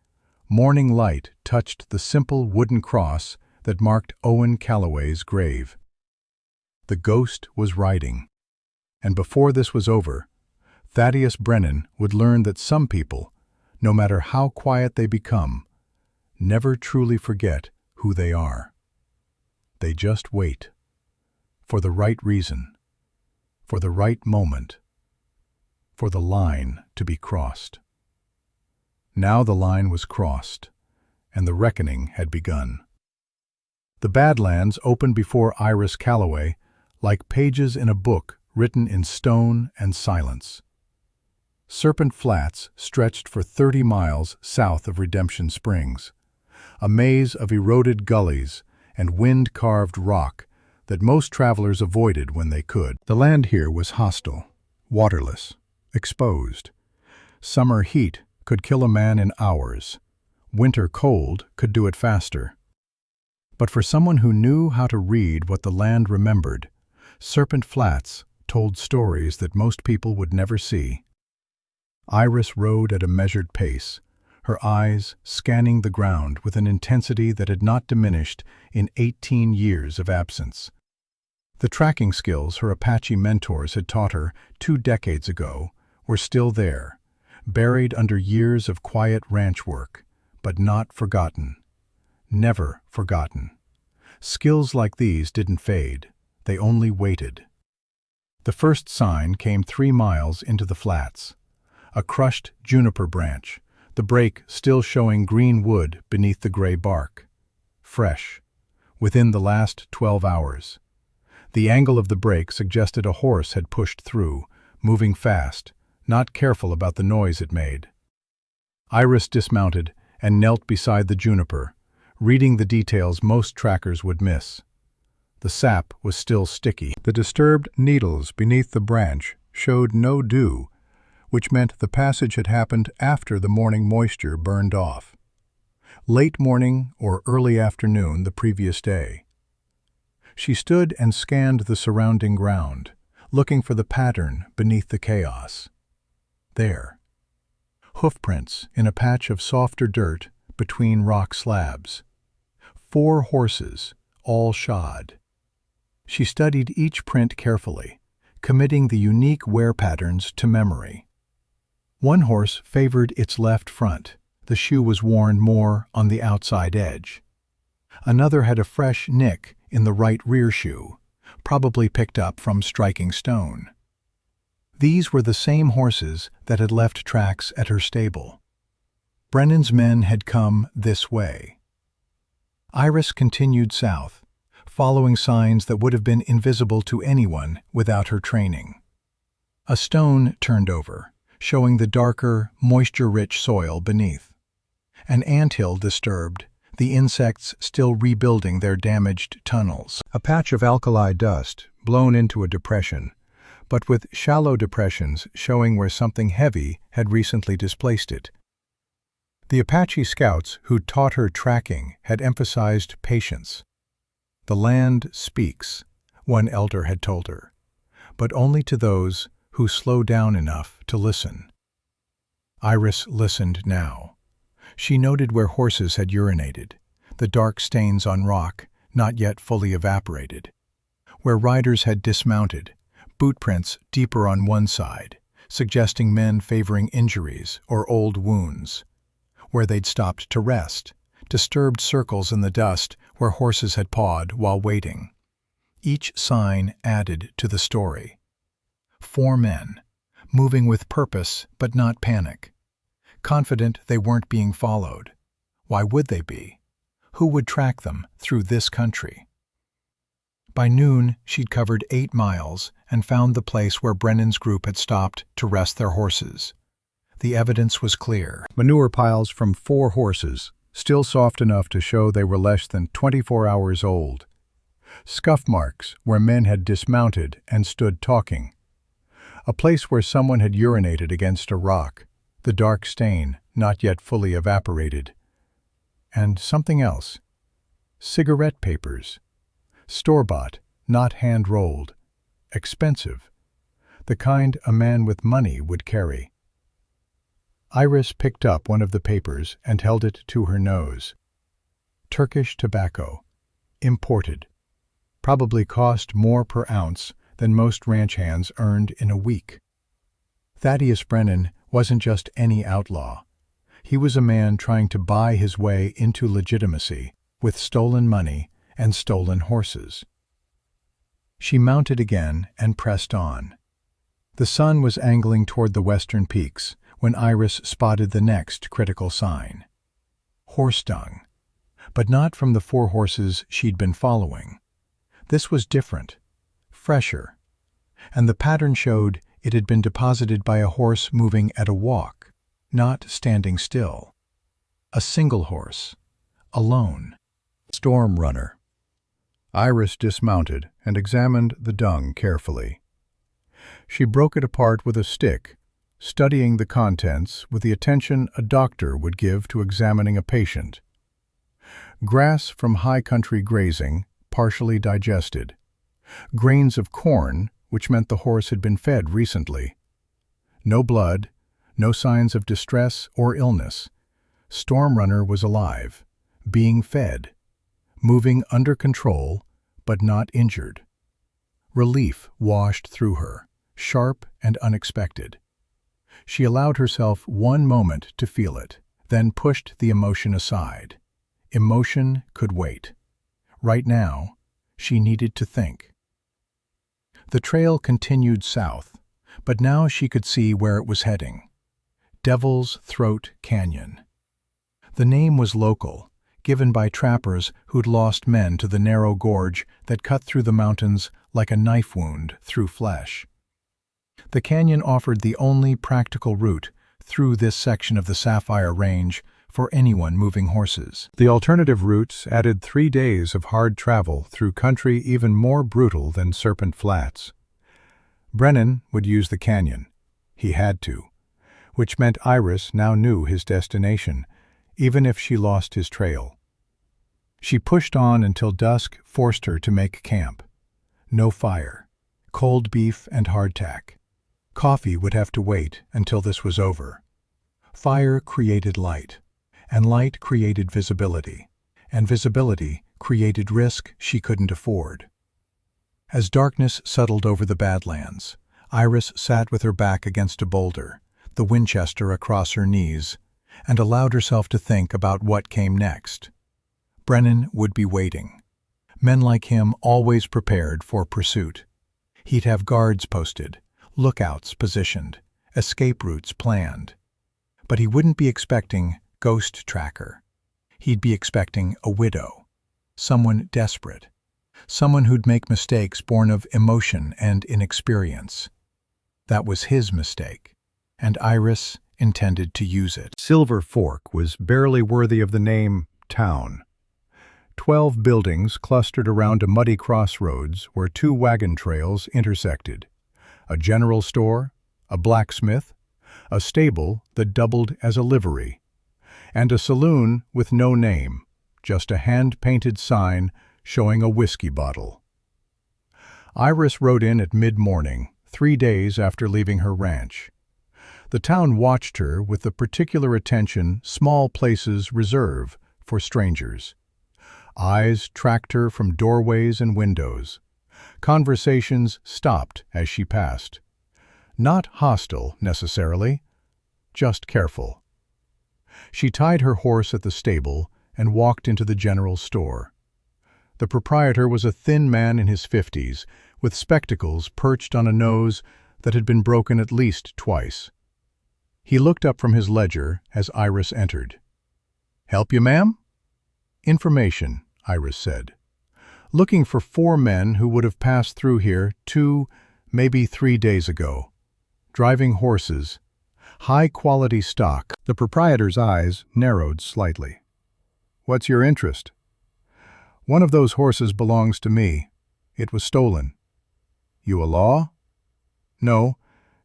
morning light touched the simple wooden cross that marked Owen Calloway's grave. The ghost was riding. And before this was over, Thaddeus Brennan would learn that some people, no matter how quiet they become, never truly forget who they are. They just wait. For the right reason. For the right moment. For the line to be crossed. Now the line was crossed, and the reckoning had begun. The Badlands opened before Iris Calloway like pages in a book written in stone and silence. Serpent Flats stretched for 30 miles south of Redemption Springs, a maze of eroded gullies and wind-carved rock that most travelers avoided when they could. The land here was hostile, waterless, exposed. Summer heat could kill a man in hours. Winter cold could do it faster. But for someone who knew how to read what the land remembered, Serpent Flats told stories that most people would never see. Iris rode at a measured pace, her eyes scanning the ground with an intensity that had not diminished in 18 years of absence. The tracking skills her Apache mentors had taught her 2 decades ago were still there, buried under years of quiet ranch work, but not forgotten. Never forgotten. Skills like these didn't fade, they only waited. The first sign came 3 miles into the flats. A crushed juniper branch, the break still showing green wood beneath the gray bark. Fresh, within the last 12 hours. The angle of the break suggested a horse had pushed through, moving fast, not careful about the noise it made. Iris dismounted and knelt beside the juniper, reading the details most trackers would miss. The sap was still sticky. The disturbed needles beneath the branch showed no dew, which meant the passage had happened after the morning moisture burned off. Late morning or early afternoon the previous day. She stood and scanned the surrounding ground, looking for the pattern beneath the chaos. There. Hoofprints in a patch of softer dirt between rock slabs. 4 horses, all shod. She studied each print carefully, committing the unique wear patterns to memory. One horse favored its left front. The shoe was worn more on the outside edge. Another had a fresh nick in the right rear shoe, probably picked up from striking stone. These were the same horses that had left tracks at her stable. Brennan's men had come this way. Iris continued south, following signs that would have been invisible to anyone without her training. A stone turned over, showing the darker, moisture-rich soil beneath. An anthill disturbed, the insects still rebuilding their damaged tunnels. A patch of alkali dust blown into a depression, but with shallow depressions showing where something heavy had recently displaced it. The Apache scouts who'd taught her tracking had emphasized patience. The land speaks, one elder had told her, but only to those who slow down enough to listen. Iris listened now. She noted where horses had urinated, the dark stains on rock not yet fully evaporated. Where riders had dismounted, bootprints deeper on one side, suggesting men favoring injuries or old wounds. Where they'd stopped to rest, disturbed circles in the dust where horses had pawed while waiting. Each sign added to the story. 4 men, moving with purpose but not panic. Confident they weren't being followed. Why would they be? Who would track them through this country? By noon, she'd covered 8 miles and found the place where Brennan's group had stopped to rest their horses. The evidence was clear. Manure piles from 4 horses, still soft enough to show they were less than 24 hours old. Scuff marks where men had dismounted and stood talking. A place where someone had urinated against a rock, the dark stain not yet fully evaporated. And something else. Cigarette papers. Store-bought, not hand-rolled. Expensive. The kind a man with money would carry. Iris picked up one of the papers and held it to her nose. Turkish tobacco. Imported. Probably cost more per ounce than most ranch hands earned in a week. Thaddeus Brennan wasn't just any outlaw. He was a man trying to buy his way into legitimacy with stolen money and stolen horses. She mounted again and pressed on. The sun was angling toward the western peaks when Iris spotted the next critical sign. Horse dung. But not from the 4 horses she'd been following. This was different, fresher, and the pattern showed it had been deposited by a horse moving at a walk, not standing still. A single horse, alone. Storm runner. Iris dismounted and examined the dung carefully. She broke it apart with a stick, studying the contents with the attention a doctor would give to examining a patient. Grass from high country grazing, partially digested. Grains of corn, which meant the horse had been fed recently. No blood, no signs of distress or illness. Storm runner was alive, being fed, moving under control, but not injured. Relief washed through her, sharp and unexpected. She allowed herself one moment to feel it, then pushed the emotion aside. Emotion could wait. Right now, she needed to think. The trail continued south, but now she could see where it was heading. Devil's Throat Canyon. The name was local, given by trappers who'd lost men to the narrow gorge that cut through the mountains like a knife wound through flesh. The canyon offered the only practical route through this section of the Sapphire Range for anyone moving horses. The alternative routes added 3 days of hard travel through country even more brutal than Serpent Flats. Brennan would use the canyon. He had to, which meant Iris now knew his destination, even if she lost his trail. She pushed on until dusk forced her to make camp. No fire, cold beef and hardtack. Coffee would have to wait until this was over. Fire created light, and light created visibility, and visibility created risk she couldn't afford. As darkness settled over the Badlands, Iris sat with her back against a boulder, the Winchester across her knees, and allowed herself to think about what came next. Brennan would be waiting. Men like him always prepared for pursuit. He'd have guards posted, lookouts positioned, escape routes planned. But he wouldn't be expecting ghost tracker. He'd be expecting a widow, someone desperate, someone who'd make mistakes born of emotion and inexperience. That was his mistake, and Iris intended to use it. Silver Fork was barely worthy of the name town. 12 buildings clustered around a muddy crossroads where 2 wagon trails intersected. A general store, a blacksmith, a stable that doubled as a livery, and a saloon with no name, just a hand-painted sign showing a whiskey bottle. Iris rode in at mid-morning, 3 days after leaving her ranch. The town watched her with the particular attention small places reserve for strangers. Eyes tracked her from doorways and windows. Conversations stopped as she passed. Not hostile, necessarily, just careful. She tied her horse at the stable and walked into the general store. The proprietor was a thin man in his 50s, with spectacles perched on a nose that had been broken at least twice. He looked up from his ledger as Iris entered. "Help you, ma'am?" "Information," Iris said. "Looking for 4 men who would have passed through here 2, maybe 3 days ago. Driving horses. High-quality stock." The proprietor's eyes narrowed slightly. "What's your interest?" One of those horses belongs to me. It was stolen. You a law? No,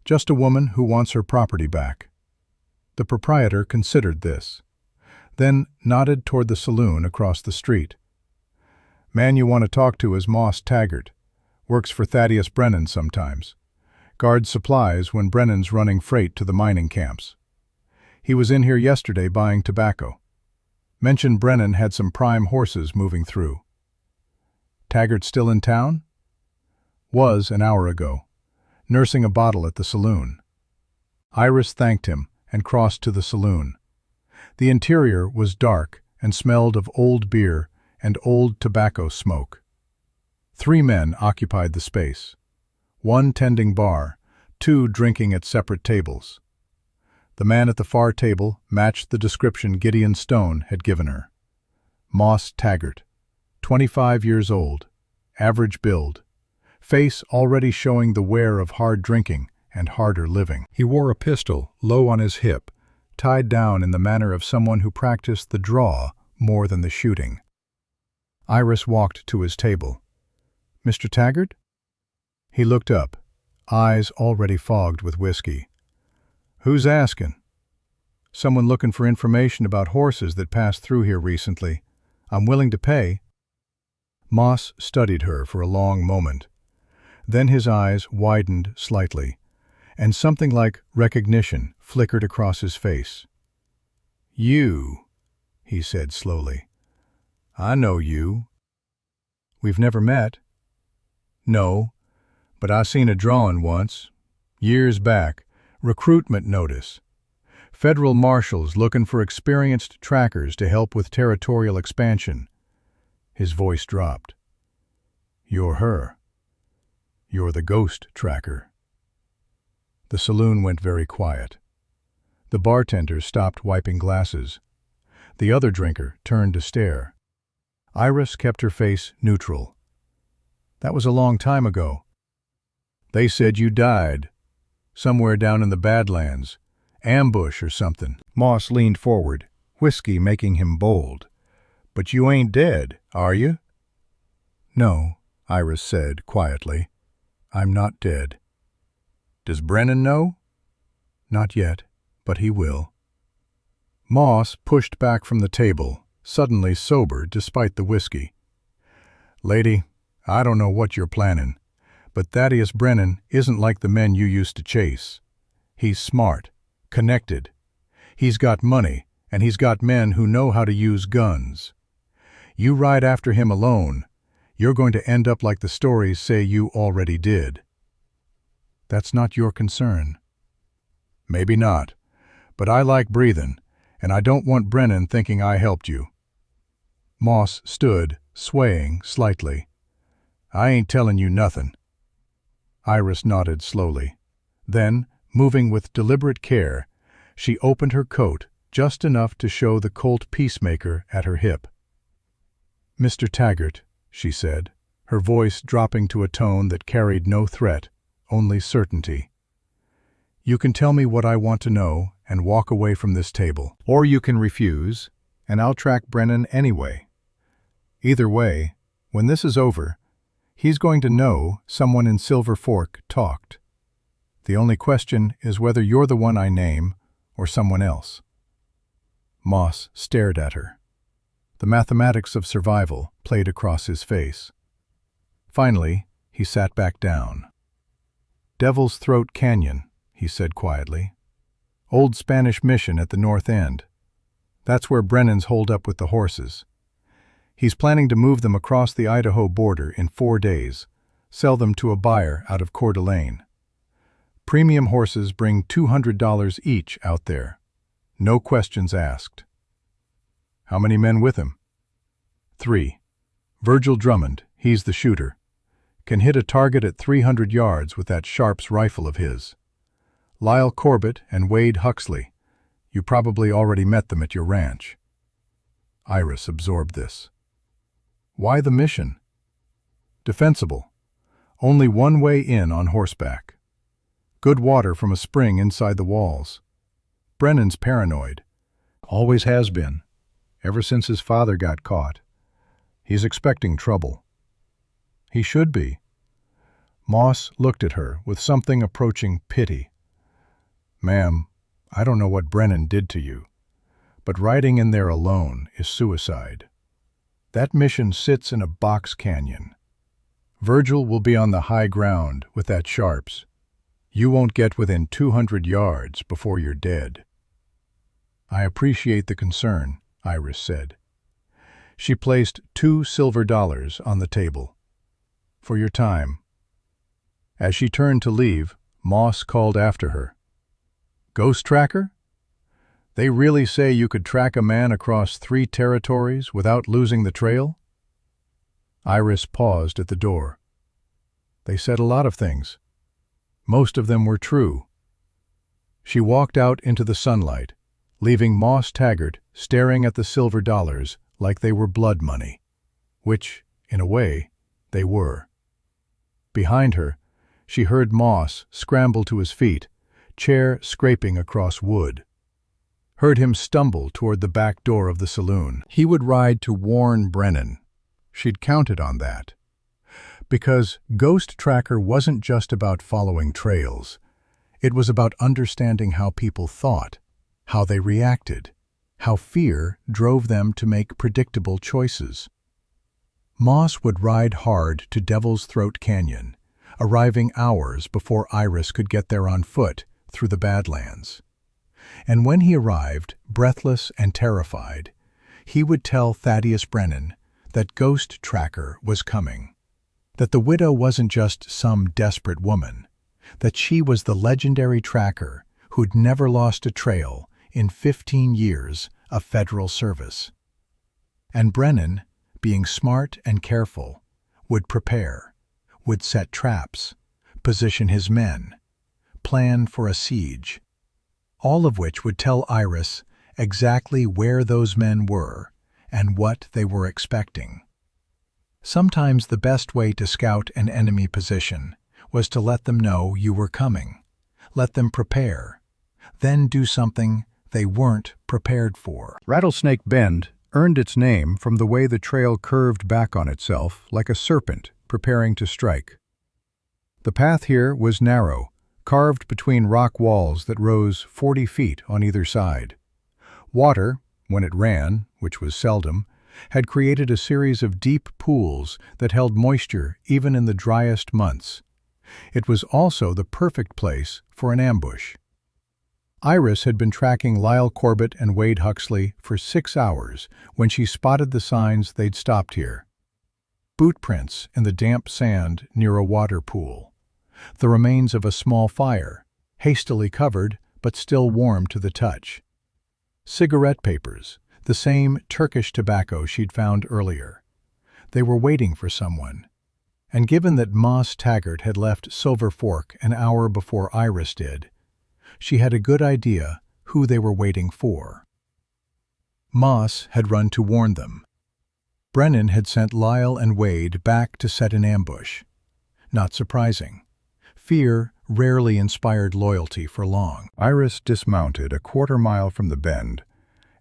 just a woman who wants her property back. The proprietor considered this, then nodded toward the saloon across the street. Man you want to talk to is Moss Taggart. Works for Thaddeus Brennan sometimes. Guards supplies when Brennan's running freight to the mining camps. He was in here yesterday buying tobacco. Mentioned Brennan had some prime horses moving through. Taggart still in town? Was an hour ago, nursing a bottle at the saloon. Iris thanked him and crossed to the saloon. The interior was dark and smelled of old beer and old tobacco smoke. 3 men occupied the space, 1 tending bar, 2 drinking at separate tables. The man at the far table matched the description Gideon Stone had given her. Moss Taggart, 25 years old, average build, face already showing the wear of hard drinking and harder living. He wore a pistol low on his hip, tied down in the manner of someone who practiced the draw more than the shooting. Iris walked to his table. "Mr. Taggart?" He looked up, eyes already fogged with whiskey. "Who's asking?" "Someone looking for information about horses that passed through here recently. I'm willing to pay." Moss studied her for a long moment. Then his eyes widened slightly, and something like recognition flickered across his face. "You," he said slowly. "I know you." "We've never met." "No, but I seen a drawing once, years back, recruitment notice. Federal marshals looking for experienced trackers to help with territorial expansion." His voice dropped. "You're her. You're the ghost tracker." The saloon went very quiet. The bartender stopped wiping glasses. The other drinker turned to stare. Iris kept her face neutral. "That was a long time ago." "They said you died. Somewhere down in the Badlands. Ambush or something." Moss leaned forward, whiskey making him bold. "But you ain't dead, are you?" "No," Iris said quietly. "I'm not dead." "Does Brennan know?" "Not yet, but he will." Moss pushed back from the table, suddenly sober despite the whiskey. "Lady, I don't know what you're planning, but Thaddeus Brennan isn't like the men you used to chase. He's smart, connected. He's got money, and he's got men who know how to use guns. You ride after him alone, you're going to end up like the stories say you already did." "That's not your concern." "Maybe not, but I like breathing, and I don't want Brennan thinking I helped you." Moss stood, swaying slightly. "I ain't telling you nothing." Iris nodded slowly. Then, moving with deliberate care, she opened her coat just enough to show the Colt Peacemaker at her hip. "Mr. Taggart," she said, her voice dropping to a tone that carried no threat, only certainty. "You can tell me what I want to know and walk away from this table. Or you can refuse, and I'll track Brennan anyway. Either way, when this is over, he's going to know someone in Silver Fork talked. The only question is whether you're the one I name or someone else." Moss stared at her. The mathematics of survival played across his face. Finally, he sat back down. "Devil's Throat Canyon," he said quietly. "Old Spanish mission at the north end. That's where Brennan's holed up with the horses. He's planning to move them across the Idaho border in 4 days, sell them to a buyer out of Coeur d'Alene. Premium horses bring $200 each out there. No questions asked." "How many men with him?" 3. Virgil Drummond, he's the shooter. Can hit a target at 300 yards with that Sharps rifle of his. Lyle Corbett and Wade Huxley. You probably already met them at your ranch." Iris absorbed this. "Why the mission?" "Defensible. Only one way in on horseback. Good water from a spring inside the walls. Brennan's paranoid. Always has been, ever since his father got caught. He's expecting trouble." "He should be." Moss looked at her with something approaching pity. "Ma'am, I don't know what Brennan did to you, but riding in there alone is suicide. That mission sits in a box canyon. Virgil will be on the high ground with that Sharps. You won't get within 200 yards before you're dead." "I appreciate the concern," Iris said. She placed $2 silver on the table. "For your time." As she turned to leave, Moss called after her. "Ghost tracker? They really say you could track a man across 3 territories without losing the trail?" Iris paused at the door. "They said a lot of things. Most of them were true." She walked out into the sunlight, leaving Moss Taggart staring at the silver dollars like they were blood money, which, in a way, they were. Behind her, she heard Moss scramble to his feet, chair scraping across wood. Heard him stumble toward the back door of the saloon. He would ride to warn Brennan. She'd counted on that. Because Ghost Tracker wasn't just about following trails. It was about understanding how people thought, how they reacted, how fear drove them to make predictable choices. Moss would ride hard to Devil's Throat Canyon, arriving hours before Iris could get there on foot through the Badlands. And when he arrived, breathless and terrified, he would tell Thaddeus Brennan that Ghost Tracker was coming, that the widow wasn't just some desperate woman, that she was the legendary tracker who'd never lost a trail in 15 years of federal service. And Brennan, being smart and careful, would prepare, would set traps, position his men, plan for a siege, all of which would tell Iris exactly where those men were and what they were expecting. Sometimes the best way to scout an enemy position was to let them know you were coming, let them prepare, then do something they weren't prepared for. Rattlesnake Bend earned its name from the way the trail curved back on itself like a serpent preparing to strike. The path here was narrow, carved between rock walls that rose 40 feet on either side. Water, when it ran, which was seldom, had created a series of deep pools that held moisture even in the driest months. It was also the perfect place for an ambush. Iris had been tracking Lyle Corbett and Wade Huxley for 6 hours when she spotted the signs they'd stopped here. Boot prints in the damp sand near a water pool. The remains of a small fire, hastily covered but still warm to the touch. Cigarette papers, the same Turkish tobacco she'd found earlier. They were waiting for someone. And given that Moss Taggart had left Silver Fork an hour before Iris did, she had a good idea who they were waiting for. Moss had run to warn them. Brennan had sent Lyle and Wade back to set an ambush. Not surprising. Fear rarely inspired loyalty for long. Iris dismounted a quarter-mile from the bend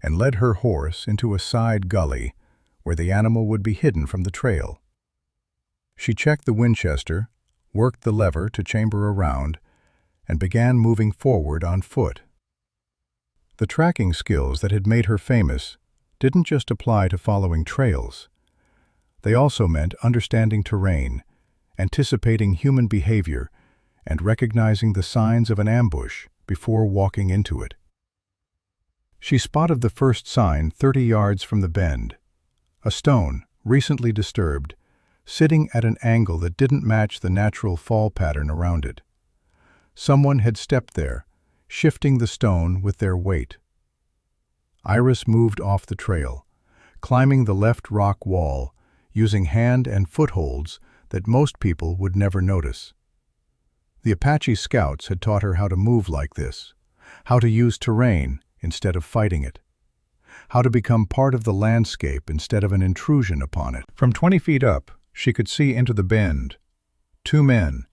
and led her horse into a side gully where the animal would be hidden from the trail. She checked the Winchester, worked the lever to chamber a round, and began moving forward on foot. The tracking skills that had made her famous didn't just apply to following trails. They also meant understanding terrain, anticipating human behavior, and recognizing the signs of an ambush before walking into it. She spotted the first sign 30 yards from the bend, a stone, recently disturbed, sitting at an angle that didn't match the natural fall pattern around it. Someone had stepped there, shifting the stone with their weight. Iris moved off the trail, climbing the left rock wall, using hand and footholds that most people would never notice. The Apache scouts had taught her how to move like this, how to use terrain instead of fighting it, how to become part of the landscape instead of an intrusion upon it. From 20 feet up, she could see into the bend. 2 men,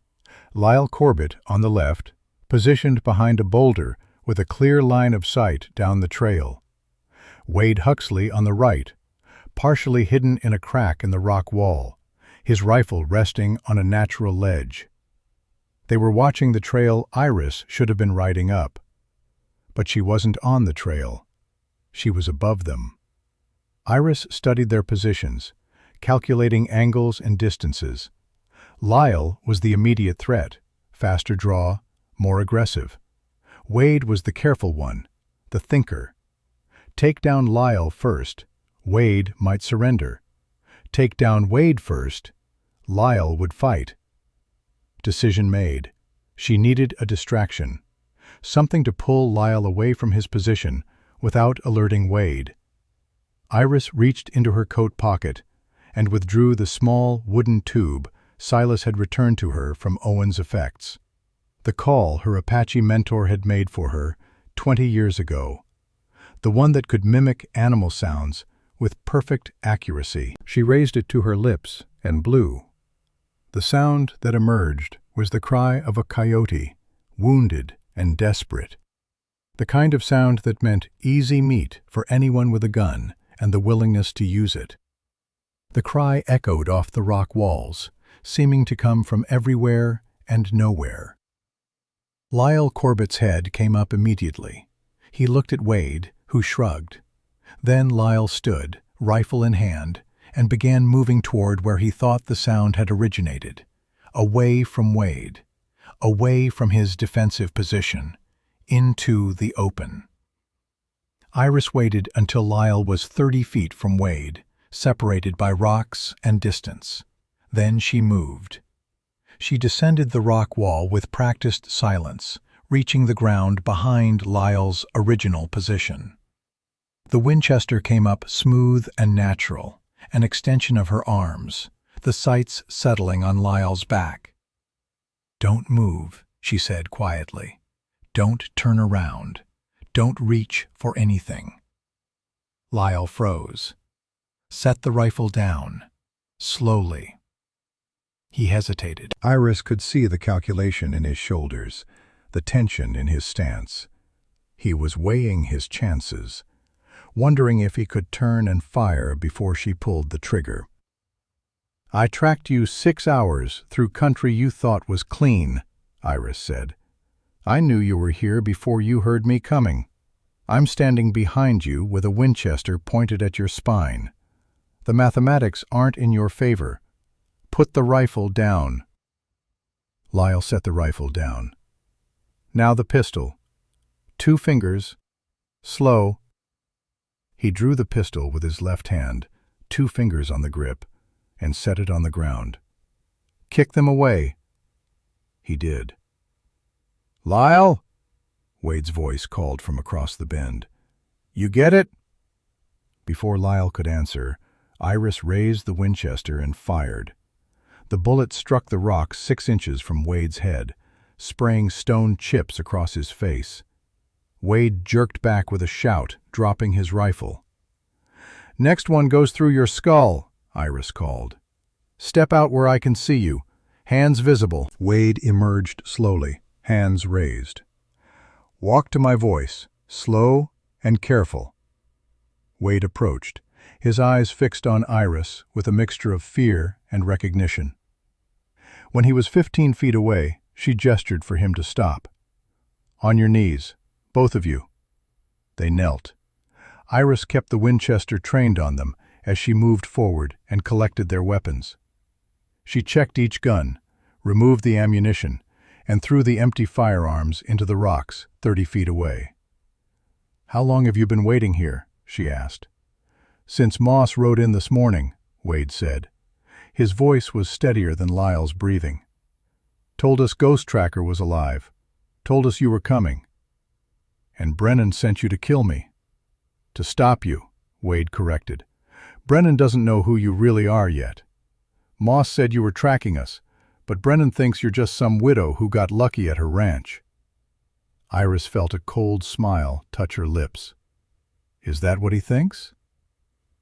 Lyle Corbett on the left, positioned behind a boulder with a clear line of sight down the trail. Wade Huxley on the right, partially hidden in a crack in the rock wall, his rifle resting on a natural ledge. They were watching the trail Iris should have been riding up. But she wasn't on the trail. She was above them. Iris studied their positions, calculating angles and distances. Lyle was the immediate threat, faster draw, more aggressive. Wade was the careful one, the thinker. Take down Lyle first, Wade might surrender. Take down Wade first, Lyle would fight. Decision made. She needed a distraction, something to pull Lyle away from his position without alerting Wade. Iris reached into her coat pocket and withdrew the small wooden tube Silas had returned to her from Owen's effects. The call her Apache mentor had made for her 20 years ago. The one that could mimic animal sounds with perfect accuracy. She raised it to her lips and blew. The sound that emerged was the cry of a coyote, wounded and desperate. The kind of sound that meant easy meat for anyone with a gun and the willingness to use it. The cry echoed off the rock walls, seeming to come from everywhere and nowhere. Lyle Corbett's head came up immediately. He looked at Wade, who shrugged. Then Lyle stood, rifle in hand, and began moving toward where he thought the sound had originated, away from Wade, away from his defensive position, into the open. Iris waited until Lyle was 30 feet from Wade, separated by rocks and distance. Then she moved. She descended the rock wall with practiced silence, reaching the ground behind Lyle's original position. The Winchester came up smooth and natural, an extension of her arms, the sights settling on Lyle's back. "Don't move," she said quietly. "Don't turn around. Don't reach for anything." Lyle froze. "Set the rifle down. Slowly." He hesitated. Iris could see the calculation in his shoulders, the tension in his stance. He was weighing his chances, wondering if he could turn and fire before she pulled the trigger. "I tracked you 6 hours through country you thought was clean," Iris said. "I knew you were here before you heard me coming. I'm standing behind you with a Winchester pointed at your spine. The mathematics aren't in your favor. Put the rifle down." Lyle set the rifle down. "Now the pistol. 2 fingers. Slow." He drew the pistol with his left hand, 2 fingers on the grip, and set it on the ground. "Kick them away." He did. "Lyle?" Wade's voice called from across the bend. "You get it?" Before Lyle could answer, Iris raised the Winchester and fired. The bullet struck the rock 6 inches from Wade's head, spraying stone chips across his face. Wade jerked back with a shout, dropping his rifle. "Next one goes through your skull," Iris called. "Step out where I can see you. Hands visible." Wade emerged slowly, hands raised. "Walk to my voice, slow and careful." Wade approached, his eyes fixed on Iris with a mixture of fear and recognition. When he was 15 feet away, she gestured for him to stop. "On your knees, both of you." They knelt. Iris kept the Winchester trained on them as she moved forward and collected their weapons. She checked each gun, removed the ammunition, and threw the empty firearms into the rocks 30 feet away. "How long have you been waiting here?" she asked. "Since Moss rode in this morning," Wade said. His voice was steadier than Lyle's breathing. "Told us Ghost Tracker was alive. Told us you were coming. And Brennan sent you to kill me." "To stop you," Wade corrected. "Brennan doesn't know who you really are yet. Moss said you were tracking us, but Brennan thinks you're just some widow who got lucky at her ranch." Iris felt a cold smile touch her lips. "Is that what he thinks?"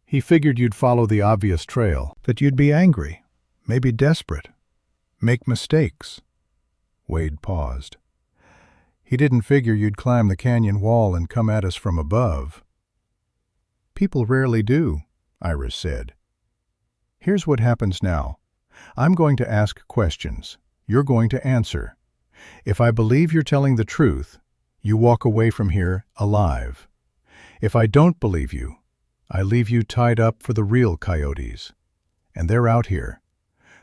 "He figured you'd follow the obvious trail, that you'd be angry, maybe desperate, make mistakes." Wade paused. "He didn't figure you'd climb the canyon wall and come at us from above." "People rarely do," Iris said. "Here's what happens now. I'm going to ask questions. You're going to answer. If I believe you're telling the truth, you walk away from here alive. If I don't believe you, I leave you tied up for the real coyotes. And they're out here.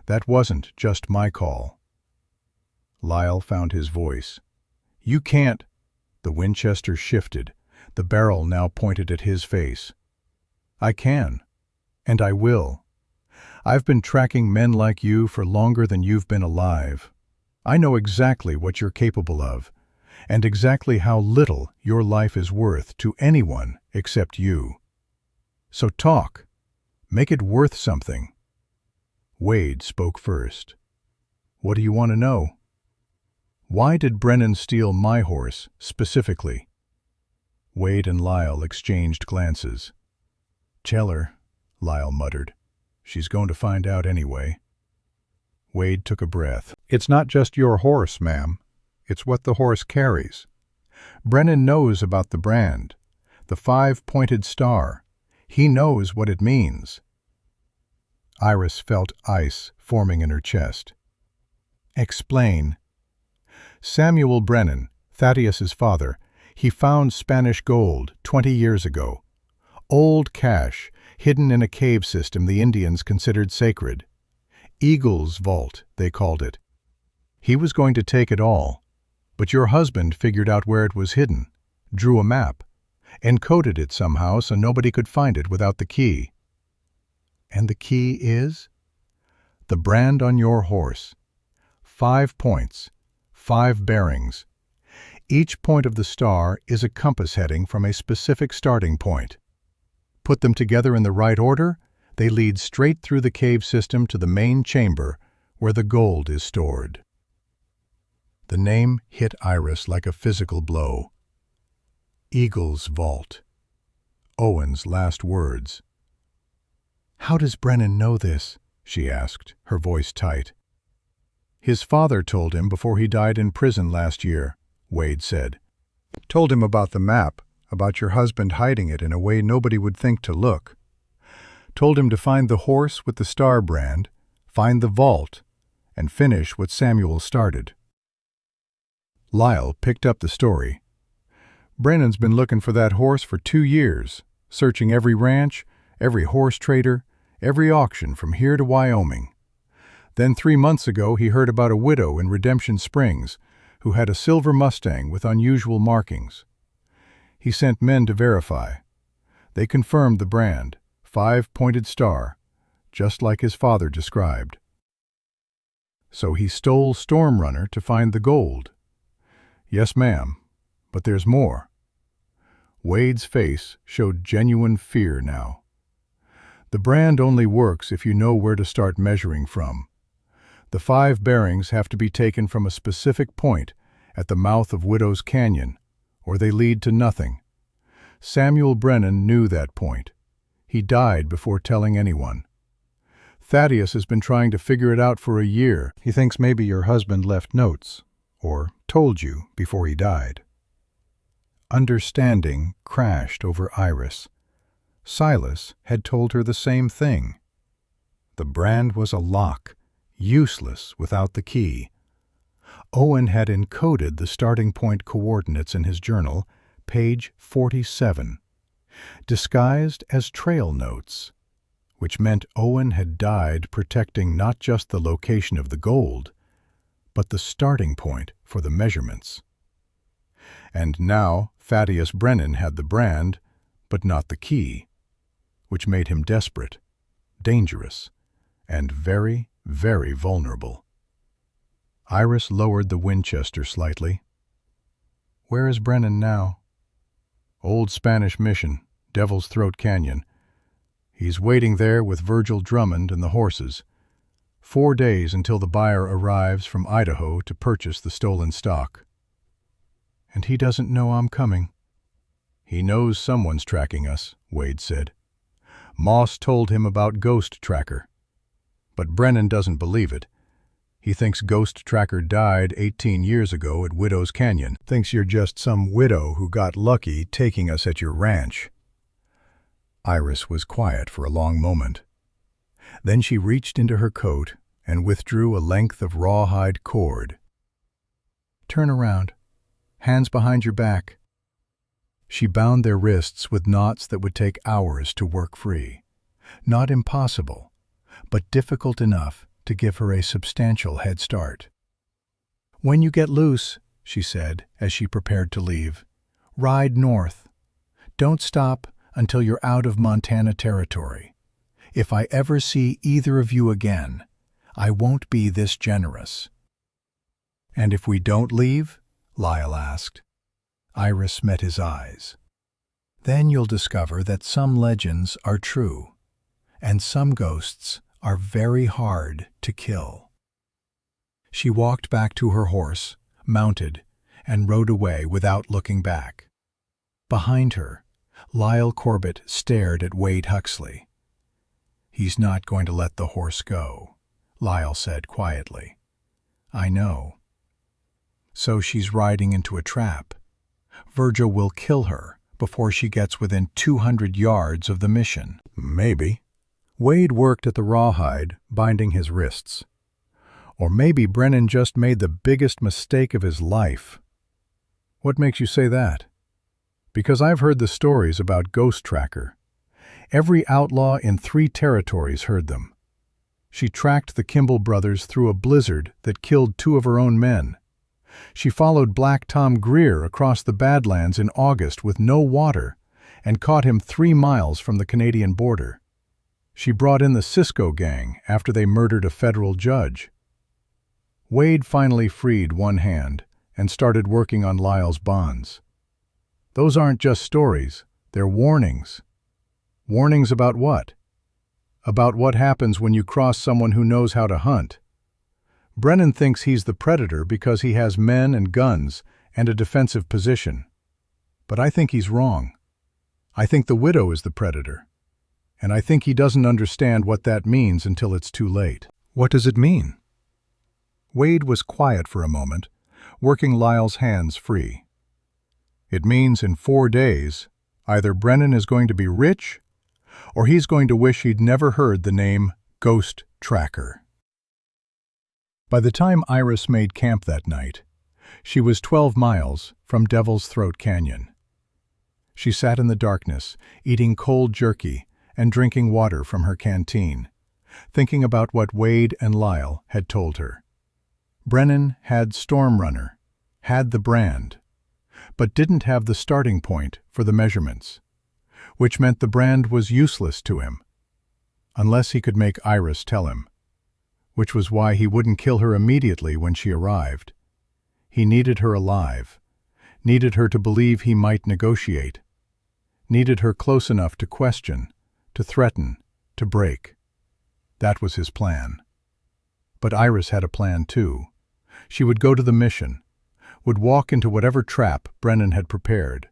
That wasn't just my call." Lyle found his voice. "You can't—" The Winchester shifted, the barrel now pointed at his face. "I can. And I will. I've been tracking men like you for longer than you've been alive. I know exactly what you're capable of, and exactly how little your life is worth to anyone except you. So talk. Make it worth something." Wade spoke first. "What do you want to know?" "Why did Brennan steal my horse, specifically?" Wade and Lyle exchanged glances. "Tell her," Lyle muttered. "She's going to find out anyway." Wade took a breath. "It's not just your horse, ma'am. It's what the horse carries. Brennan knows about the brand, the 5-pointed star. He knows what it means." Iris felt ice forming in her chest. "Explain." "Samuel Brennan, Thaddeus's father, he found Spanish gold 20 years ago. Old cash, hidden in a cave system the Indians considered sacred. Eagle's Vault, they called it. He was going to take it all, but your husband figured out where it was hidden, drew a map, encoded it somehow so nobody could find it without the key." "And the key is?" "The brand on your horse. 5 points, 5 bearings. Each point of the star is a compass heading from a specific starting point. Put them together in the right order, they lead straight through the cave system to the main chamber where the gold is stored." The name hit Iris like a physical blow. Eagle's Vault. Owen's last words. "How does Brennan know this?" she asked, her voice tight. "His father told him before he died in prison last year," Wade said. "Told him about the map, about your husband hiding it in a way nobody would think to look. Told him to find the horse with the star brand, find the vault, and finish what Samuel started." Lyle picked up the story. "Brennan's been looking for that horse for 2 years, searching every ranch, every horse trader, every auction from here to Wyoming. Then 3 months ago he heard about a widow in Redemption Springs who had a silver Mustang with unusual markings. He sent men to verify. They confirmed the brand, 5-pointed star, just like his father described. So he stole Storm Runner to find the gold." "Yes, ma'am, but there's more." Wade's face showed genuine fear now. "The brand only works if you know where to start measuring from. The 5 bearings have to be taken from a specific point at the mouth of Widow's Canyon, or they lead to nothing. Samuel Brennan knew that point. He died before telling anyone. Thaddeus has been trying to figure it out for a year. He thinks maybe your husband left notes, or told you before he died." Understanding crashed over Iris. Silas had told her the same thing. The brand was a lock, useless without the key. Owen had encoded the starting point coordinates in his journal, page 47, disguised as trail notes, which meant Owen had died protecting not just the location of the gold, but the starting point for the measurements. And now Thaddeus Brennan had the brand, but not the key, which made him desperate, dangerous, and very, very vulnerable. Iris lowered the Winchester slightly. "Where is Brennan now?" "Old Spanish Mission, Devil's Throat Canyon. He's waiting there with Virgil Drummond and the horses. 4 days until the buyer arrives from Idaho to purchase the stolen stock." "And he doesn't know I'm coming?" "He knows someone's tracking us," Wade said. "Moss told him about Ghost Tracker. But Brennan doesn't believe it. He thinks Ghost Tracker died 18 years ago at Widow's Canyon. Thinks you're just some widow who got lucky taking us at your ranch." Iris was quiet for a long moment. Then she reached into her coat and withdrew a length of rawhide cord. "Turn around. Hands behind your back." She bound their wrists with knots that would take hours to work free. Not impossible, but difficult enough to give her a substantial head start. "When you get loose," she said as she prepared to leave, "ride north. Don't stop until you're out of Montana territory. If I ever see either of you again, I won't be this generous." "And if we don't leave?" Lyle asked. Iris met his eyes. "Then you'll discover that some legends are true, and some ghosts are very hard to kill." She walked back to her horse, mounted, and rode away without looking back. Behind her, Lyle Corbett stared at Wade Huxley. "He's not going to let the horse go," Lyle said quietly. "I know." "So she's riding into a trap. Virgil will kill her before she gets within 200 yards of the mission." "Maybe." Wade worked at the rawhide, binding his wrists. "Or maybe Brennan just made the biggest mistake of his life." "What makes you say that?" "Because I've heard the stories about Ghost Tracker. Every outlaw in 3 territories heard them. She tracked the Kimball brothers through a blizzard that killed 2 of her own men. She followed Black Tom Greer across the Badlands in August with no water and caught him 3 miles from the Canadian border. She brought in the Cisco gang after they murdered a federal judge." Wade finally freed one hand and started working on Lyle's bonds. "Those aren't just stories, they're warnings." "Warnings about what?" "About what happens when you cross someone who knows how to hunt. Brennan thinks he's the predator because he has men and guns and a defensive position. But I think he's wrong. I think the widow is the predator. And I think he doesn't understand what that means until it's too late." "What does it mean?" Wade was quiet for a moment, working Lyle's hands free. "It means in 4 days, either Brennan is going to be rich, or he's going to wish he'd never heard the name Ghost Tracker." By the time Iris made camp that night, she was 12 miles from Devil's Throat Canyon. She sat in the darkness, eating cold jerky and drinking water from her canteen, thinking about what Wade and Lyle had told her. Brennan had Storm Runner, had the brand, but didn't have the starting point for the measurements, which meant the brand was useless to him, unless he could make Iris tell him, which was why he wouldn't kill her immediately when she arrived. He needed her alive, needed her to believe he might negotiate, needed her close enough to question, to threaten, to break. That was his plan. But Iris had a plan too. She would go to the mission, would walk into whatever trap Brennan had prepared,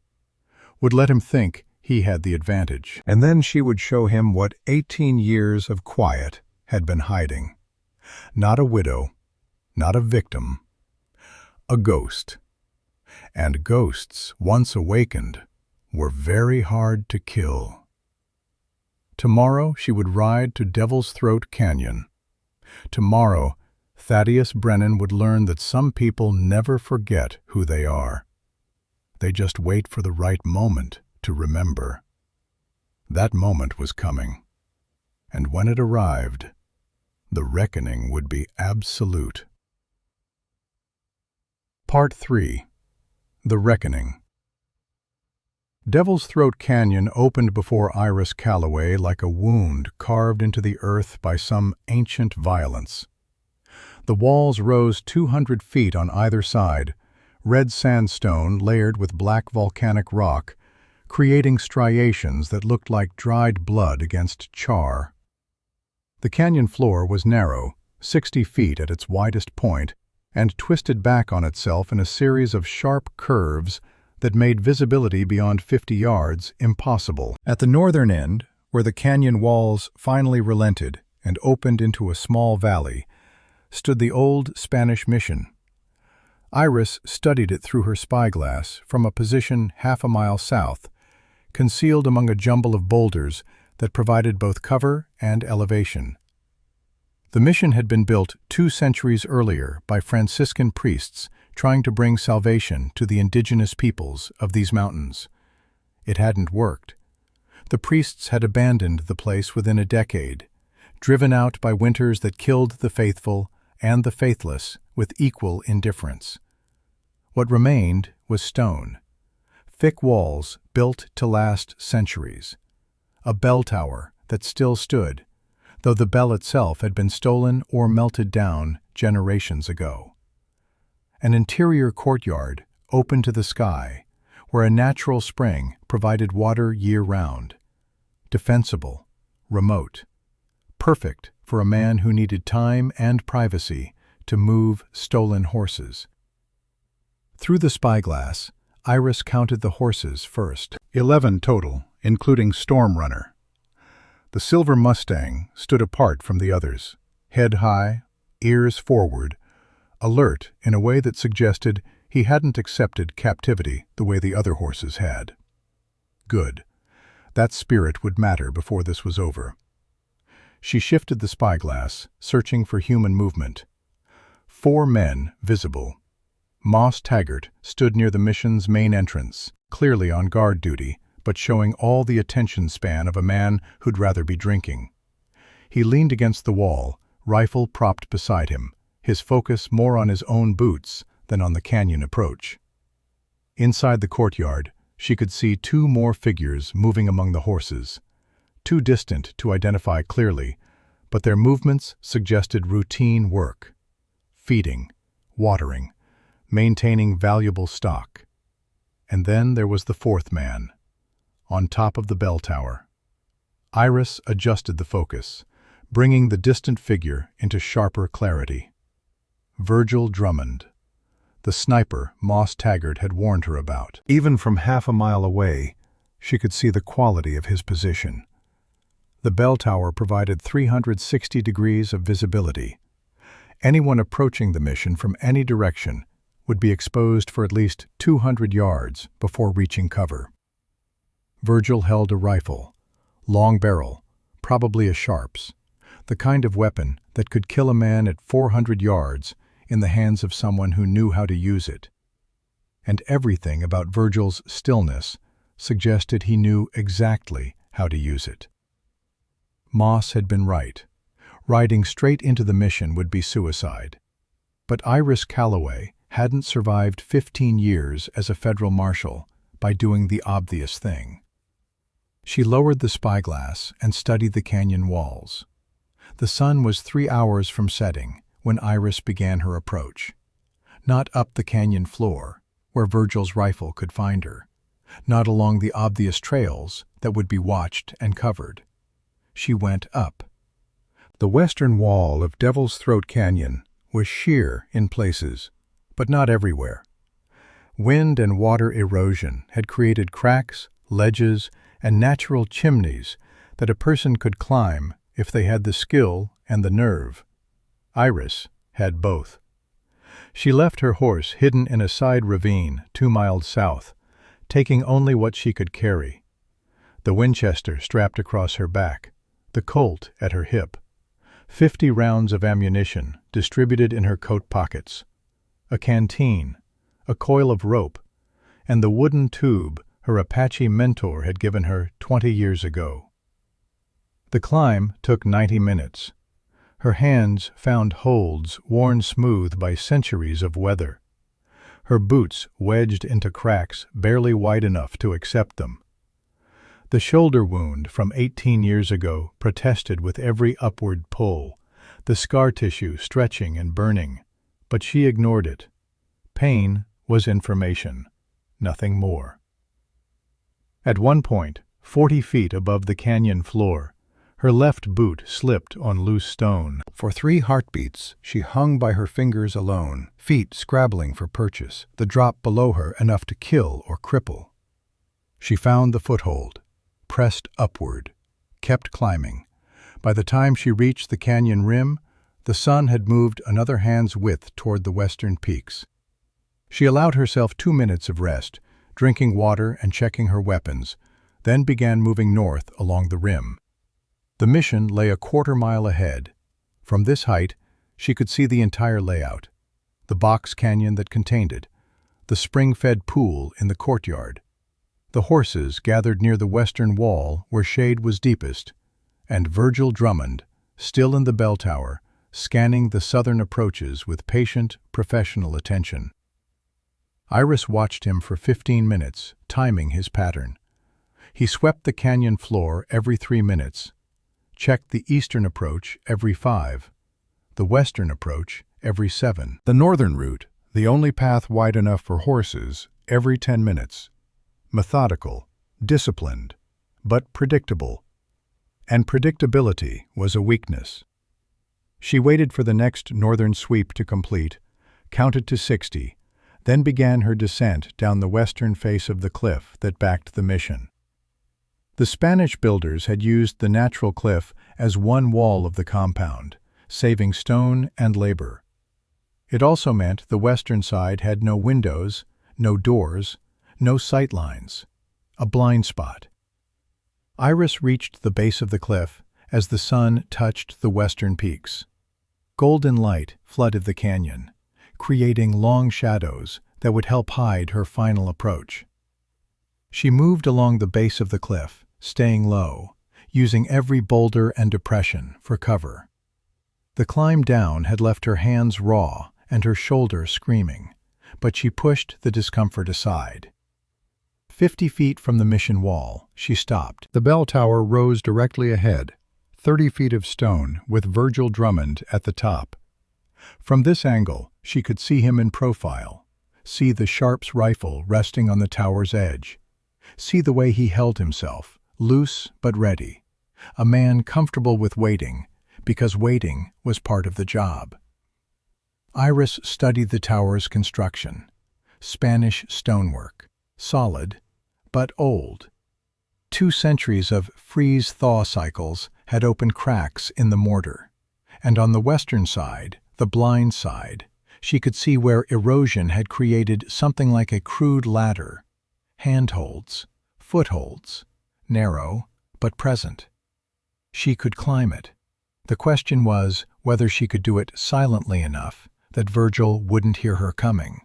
would let him think he had the advantage. And then she would show him what 18 years of quiet had been hiding. Not a widow, not a victim, a ghost. And ghosts, once awakened, were very hard to kill. Tomorrow she would ride to Devil's Throat Canyon. Tomorrow, Thaddeus Brennan would learn that some people never forget who they are. They just wait for the right moment to remember. That moment was coming, and when it arrived, the reckoning would be absolute. Part 3. The Reckoning. Devil's Throat Canyon opened before Iris Calloway like a wound carved into the earth by some ancient violence. The walls rose 200 feet on either side, red sandstone layered with black volcanic rock, creating striations that looked like dried blood against char. The canyon floor was narrow, 60 feet at its widest point, and twisted back on itself in a series of sharp curves that made visibility beyond 50 yards impossible. At the northern end, where the canyon walls finally relented and opened into a small valley, stood the old Spanish mission. Iris studied it through her spyglass from a position half a mile south, concealed among a jumble of boulders that provided both cover and elevation. The mission had been built 2 centuries earlier by Franciscan priests trying to bring salvation to the indigenous peoples of these mountains. It hadn't worked. The priests had abandoned the place within a decade, driven out by winters that killed the faithful and the faithless with equal indifference. What remained was stone, thick walls built to last centuries, a bell tower that still stood, though the bell itself had been stolen or melted down generations ago. An interior courtyard open to the sky, where a natural spring provided water year-round. Defensible, remote, perfect for a man who needed time and privacy to move stolen horses. Through the spyglass, Iris counted the horses first. 11 total, including Storm Runner. The silver Mustang stood apart from the others, head high, ears forward, alert in a way that suggested he hadn't accepted captivity the way the other horses had. Good. That spirit would matter before this was over. She shifted the spyglass, searching for human movement. 4 men visible. Moss Taggart stood near the mission's main entrance, clearly on guard duty, but showing all the attention span of a man who'd rather be drinking. He leaned against the wall, rifle propped beside him, his focus more on his own boots than on the canyon approach. Inside the courtyard, she could see 2 more figures moving among the horses, too distant to identify clearly, but their movements suggested routine work. Feeding, watering, maintaining valuable stock. And then there was the 4th man, on top of the bell tower. Iris adjusted the focus, bringing the distant figure into sharper clarity. Virgil Drummond, the sniper Moss Taggart had warned her about. Even from half a mile away, she could see the quality of his position. The bell tower provided 360 degrees of visibility. Anyone approaching the mission from any direction would be exposed for at least 200 yards before reaching cover. Virgil held a rifle, long barrel, probably a Sharps, the kind of weapon that could kill a man at 400 yards in the hands of someone who knew how to use it. And everything about Virgil's stillness suggested he knew exactly how to use it. Moss had been right. Riding straight into the mission would be suicide. But Iris Calloway hadn't survived 15 years as a federal marshal by doing the obvious thing. She lowered the spyglass and studied the canyon walls. The sun was 3 hours from setting when Iris began her approach. Not up the canyon floor, where Virgil's rifle could find her. Not along the obvious trails that would be watched and covered. She went up. The western wall of Devil's Throat Canyon was sheer in places, but not everywhere. Wind and water erosion had created cracks, ledges, and natural chimneys that a person could climb if they had the skill and the nerve. Iris had both. She left her horse hidden in a side ravine 2 miles south, taking only what she could carry. The Winchester strapped across her back, the Colt at her hip, 50 rounds of ammunition distributed in her coat pockets, a canteen, a coil of rope, and the wooden tube her Apache mentor had given her 20 years ago. The climb took 90 minutes. Her hands found holds worn smooth by centuries of weather. Her boots wedged into cracks barely wide enough to accept them. The shoulder wound from 18 years ago protested with every upward pull, the scar tissue stretching and burning, but she ignored it. Pain was information, nothing more. At one point, 40 feet above the canyon floor, her left boot slipped on loose stone. For 3 heartbeats, she hung by her fingers alone, feet scrabbling for purchase, the drop below her enough to kill or cripple. She found the foothold, pressed upward, kept climbing. By the time she reached the canyon rim, the sun had moved another hand's width toward the western peaks. She allowed herself 2 minutes of rest, drinking water and checking her weapons, then began moving north along the rim. The mission lay a quarter-mile ahead. From this height, she could see the entire layout, the box canyon that contained it, the spring-fed pool in the courtyard, the horses gathered near the western wall where shade was deepest, and Virgil Drummond, still in the bell tower, scanning the southern approaches with patient, professional attention. Iris watched him for 15 minutes, timing his pattern. He swept the canyon floor every 3 minutes, checked the eastern approach every 5, the western approach every 7. The northern route, the only path wide enough for horses, every 10 minutes. Methodical, disciplined, but predictable. And predictability was a weakness. She waited for the next northern sweep to complete, counted to 60, then began her descent down the western face of the cliff that backed the mission. The Spanish builders had used the natural cliff as one wall of the compound, saving stone and labor. It also meant the western side had no windows, no doors, no sight lines, a blind spot. Iris reached the base of the cliff as the sun touched the western peaks. Golden light flooded the canyon, creating long shadows that would help hide her final approach. She moved along the base of the cliff, staying low, using every boulder and depression for cover. The climb down had left her hands raw and her shoulder screaming, but she pushed the discomfort aside. 50 feet from the mission wall, she stopped. The bell tower rose directly ahead, 30 feet of stone with Virgil Drummond at the top. From this angle, she could see him in profile, see the Sharp's rifle resting on the tower's edge, see the way he held himself, loose but ready, a man comfortable with waiting, because waiting was part of the job. Iris studied the tower's construction. Spanish stonework, solid, but old. 2 centuries of freeze-thaw cycles had opened cracks in the mortar, and on the western side, the blind side, she could see where erosion had created something like a crude ladder, handholds, footholds, narrow but present. She could climb it. The question was whether she could do it silently enough that Virgil wouldn't hear her coming.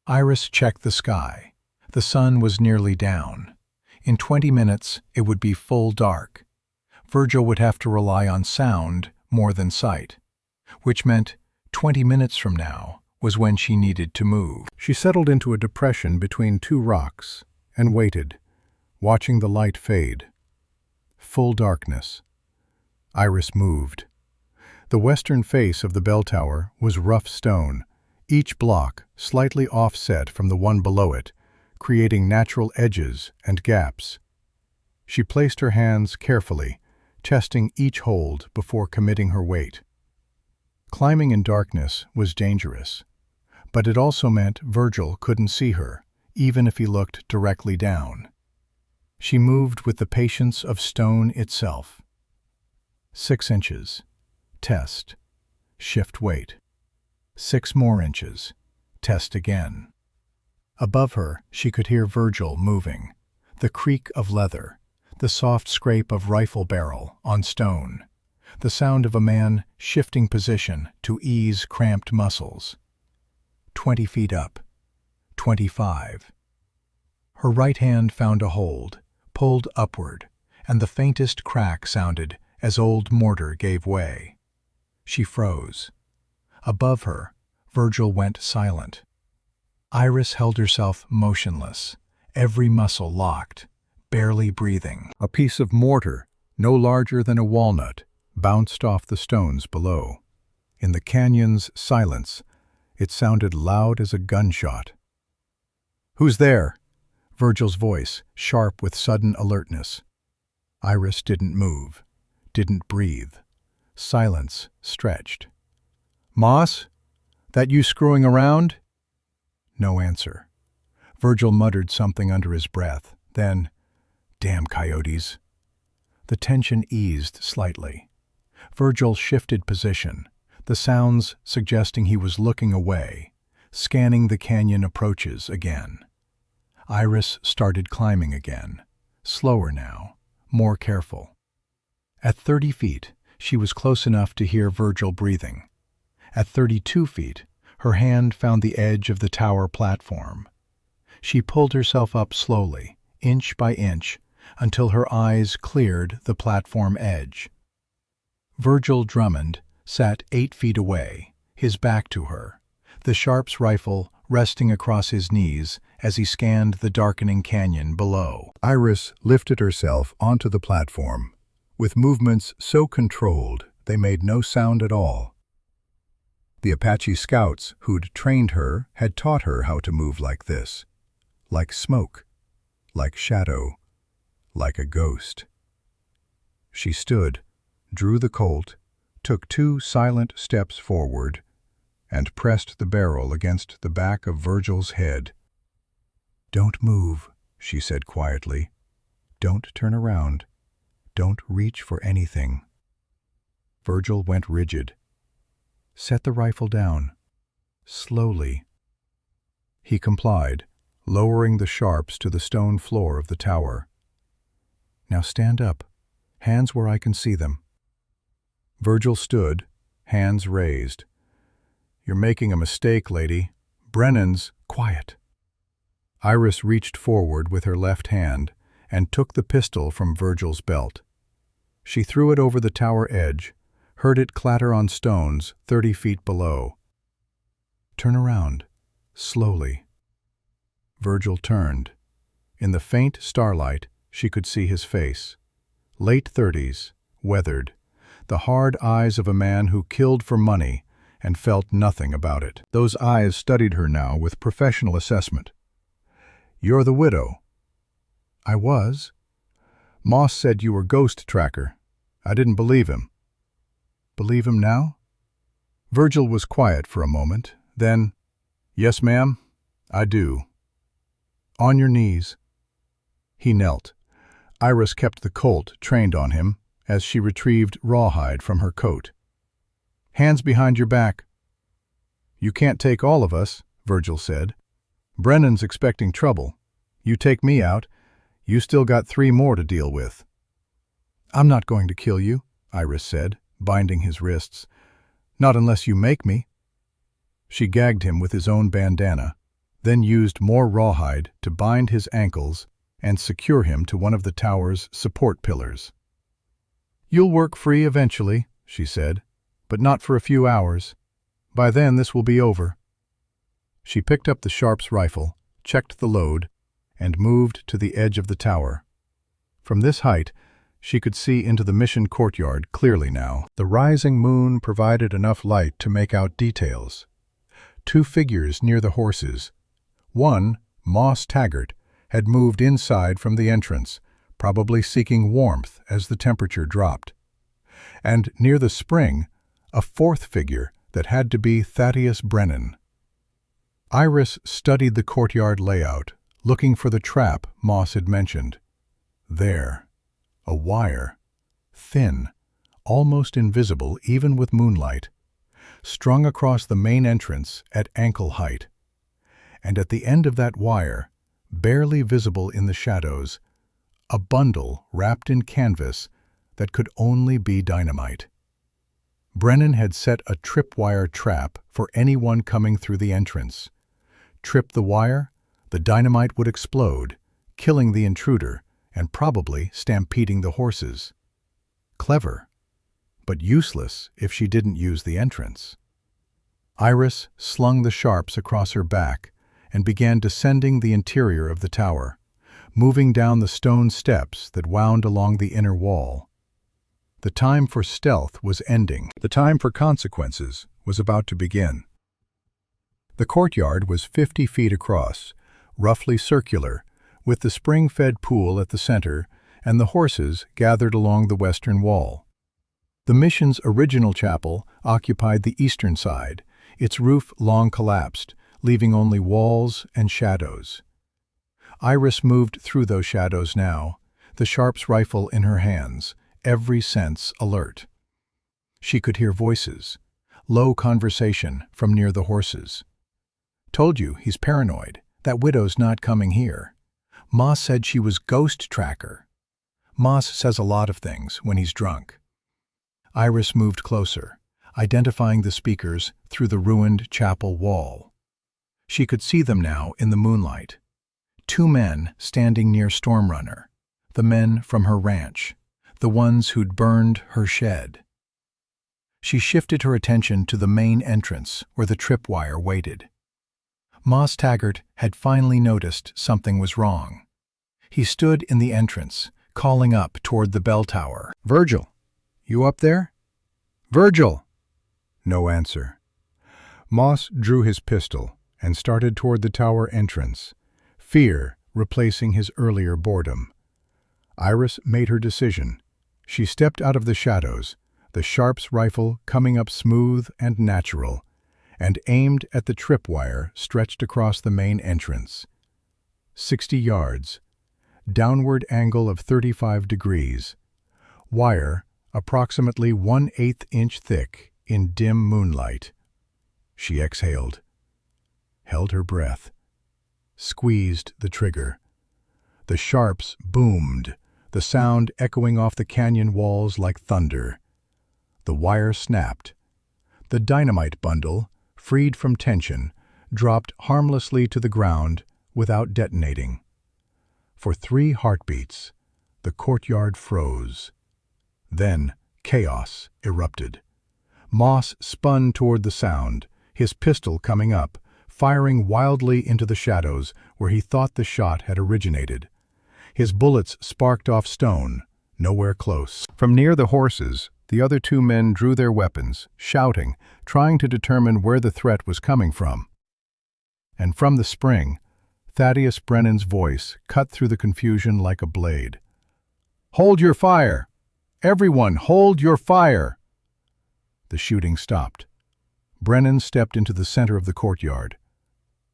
Iris checked the sky. The sun was nearly down. In 20 minutes, it would be full dark. Virgil would have to rely on sound more than sight, which meant 20 minutes from now was when she needed to move. She settled into a depression between 2 rocks and waited, watching the light fade. Full darkness. Iris moved. The western face of the bell tower was rough stone, each block slightly offset from the one below it, creating natural edges and gaps. She placed her hands carefully, testing each hold before committing her weight. Climbing in darkness was dangerous, but it also meant Virgil couldn't see her, even if he looked directly down. She moved with the patience of stone itself. 6 inches. Test. Shift weight. 6 more inches. Test again. Above her, she could hear Virgil moving, the creak of leather, the soft scrape of rifle barrel on stone, the sound of a man shifting position to ease cramped muscles. 20 feet up. 25. Her right hand found a hold, pulled upward, and the faintest crack sounded as old mortar gave way. She froze. Above her, Virgil went silent. Iris held herself motionless, every muscle locked, barely breathing. A piece of mortar, no larger than a walnut, bounced off the stones below. In the canyon's silence, it sounded loud as a gunshot. "Who's there?" Virgil's voice, sharp with sudden alertness. Iris didn't move, didn't breathe. Silence stretched. "Moss? That you screwing around?" No answer. Virgil muttered something under his breath, then, "Damn coyotes." The tension eased slightly. Virgil shifted position, the sounds suggesting he was looking away, scanning the canyon approaches again. Iris started climbing again, slower now, more careful. At 30 feet, she was close enough to hear Virgil breathing. At 32 feet, her hand found the edge of the tower platform. She pulled herself up slowly, inch by inch, until her eyes cleared the platform edge. Virgil Drummond sat 8 feet away, his back to her, the Sharps rifle resting across his knees as he scanned the darkening canyon below. Iris lifted herself onto the platform, with movements so controlled they made no sound at all. The Apache scouts who'd trained her had taught her how to move like this, like smoke, like shadow, like a ghost. She stood, drew the Colt, took 2 silent steps forward, and pressed the barrel against the back of Virgil's head. "Don't move," she said quietly. "Don't turn around. Don't reach for anything." Virgil went rigid. "Set the rifle down. Slowly." He complied, lowering the Sharps to the stone floor of the tower. "Now stand up, hands where I can see them." Virgil stood, hands raised. "You're making a mistake, lady. Brennan's—" "Quiet." Iris reached forward with her left hand and took the pistol from Virgil's belt. She threw it over the tower edge, heard it clatter on stones 30 feet below. "Turn around, slowly." Virgil turned. In the faint starlight, she could see his face. Late 30s, weathered, the hard eyes of a man who killed for money and felt nothing about it. Those eyes studied her now with professional assessment. "You're the widow." "I was." "Moss said you were ghost tracker. I didn't believe him." "Believe him now?" Virgil was quiet for a moment, then, "Yes, ma'am, I do." "On your knees." He knelt. Iris kept the Colt trained on him as she retrieved rawhide from her coat. "Hands behind your back." "You can't take all of us," Virgil said. "Brennan's expecting trouble. You take me out, you still got 3 more to deal with." "I'm not going to kill you," Iris said, binding his wrists. "Not unless you make me." She gagged him with his own bandana, then used more rawhide to bind his ankles and secure him to one of the tower's support pillars. "You'll work free eventually," she said, "but not for a few hours. By then this will be over." She picked up the Sharps rifle, checked the load, and moved to the edge of the tower. From this height, she could see into the mission courtyard clearly now. The rising moon provided enough light to make out details. 2 figures near the horses. One, moss taggart, had moved inside from the entrance, probably seeking warmth as the temperature dropped. And near the spring, a 4th figure that had to be Thaddeus Brennan. Iris studied the courtyard layout, looking for the trap Moss had mentioned. There, a wire, thin, almost invisible even with moonlight, strung across the main entrance at ankle height. And at the end of that wire, barely visible in the shadows, a bundle wrapped in canvas that could only be dynamite. Brennan had set a tripwire trap for anyone coming through the entrance. Trip the wire, the dynamite would explode, killing the intruder and probably stampeding the horses. Clever, but useless if she didn't use the entrance. Iris slung the Sharps across her back and began descending the interior of the tower, moving down the stone steps that wound along the inner wall. The time for stealth was ending. The time for consequences was about to begin. The courtyard was 50 feet across, roughly circular, with the spring-fed pool at the center and the horses gathered along the western wall. The mission's original chapel occupied the eastern side, its roof long collapsed, leaving only walls and shadows. Iris moved through those shadows now, the Sharps rifle in her hands, every sense alert. She could hear voices, low conversation from near the horses. "Told you, he's paranoid. That widow's not coming here." Moss said she was Ghost Tracker. Moss says a lot of things when he's drunk. Iris moved closer, identifying the speakers through the ruined chapel wall. She could see them now in the moonlight. Two men standing near Stormrunner, the men from her ranch, the ones who'd burned her shed. She shifted her attention to the main entrance where the tripwire waited. Moss Taggart had finally noticed something was wrong. He stood in the entrance, calling up toward the bell tower. "Virgil, you up there? Virgil!" No answer. Moss drew his pistol and started toward the tower entrance, fear replacing his earlier boredom. Iris made her decision. She stepped out of the shadows, the Sharp's rifle coming up smooth and natural, and aimed at the tripwire stretched across the main entrance. 60 yards. Downward angle of 35 degrees. Wire approximately 1/8 inch thick in dim moonlight. She exhaled, held her breath, squeezed the trigger. The Sharps boomed, the sound echoing off the canyon walls like thunder. The wire snapped. The dynamite bundle, freed from tension, dropped harmlessly to the ground without detonating. For 3 heartbeats, the courtyard froze. Then chaos erupted. Moss spun toward the sound, his pistol coming up, firing wildly into the shadows where he thought the shot had originated. His bullets sparked off stone, nowhere close. From near the horses, the other 2 men drew their weapons, shouting, trying to determine where the threat was coming from. And from the spring, Thaddeus Brennan's voice cut through the confusion like a blade. "Hold your fire! Everyone, hold your fire!" The shooting stopped. Brennan stepped into the center of the courtyard.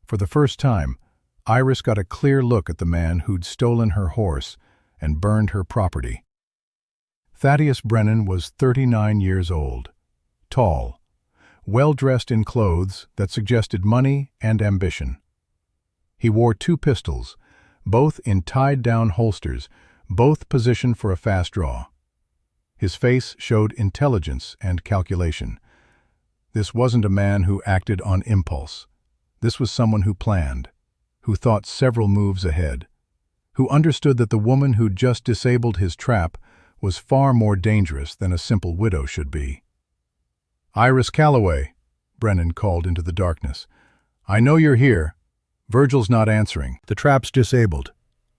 For the first time, Iris got a clear look at the man who'd stolen her horse and burned her property. Thaddeus Brennan was 39 years old, tall, well-dressed in clothes that suggested money and ambition. He wore 2 pistols, both in tied-down holsters, both positioned for a fast draw. His face showed intelligence and calculation. This wasn't a man who acted on impulse. This was someone who planned, who thought several moves ahead, who understood that the woman who'd just disabled his trap was far more dangerous than a simple widow should be. "Iris Calloway," Brennan called into the darkness. "I know you're here. Virgil's not answering. The trap's disabled.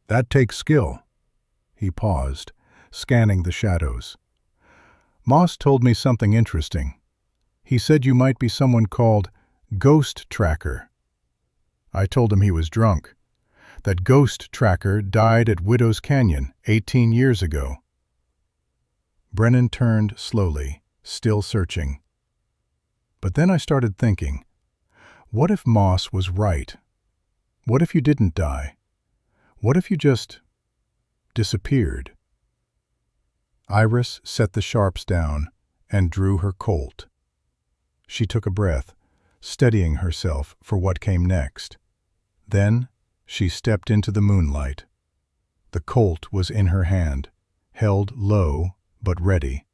That takes skill." He paused, scanning the shadows. "Moss told me something interesting. He said you might be someone called Ghost Tracker." I told him he was drunk. That Ghost Tracker died at Widow's Canyon 18 years ago. Brennan turned slowly, still searching. But then I started thinking, what if Moss was right? What if you didn't die? What if you just disappeared? Iris set the Sharps down and drew her Colt. She took a breath, steadying herself for what came next. Then she stepped into the moonlight. The Colt was in her hand, held low but ready.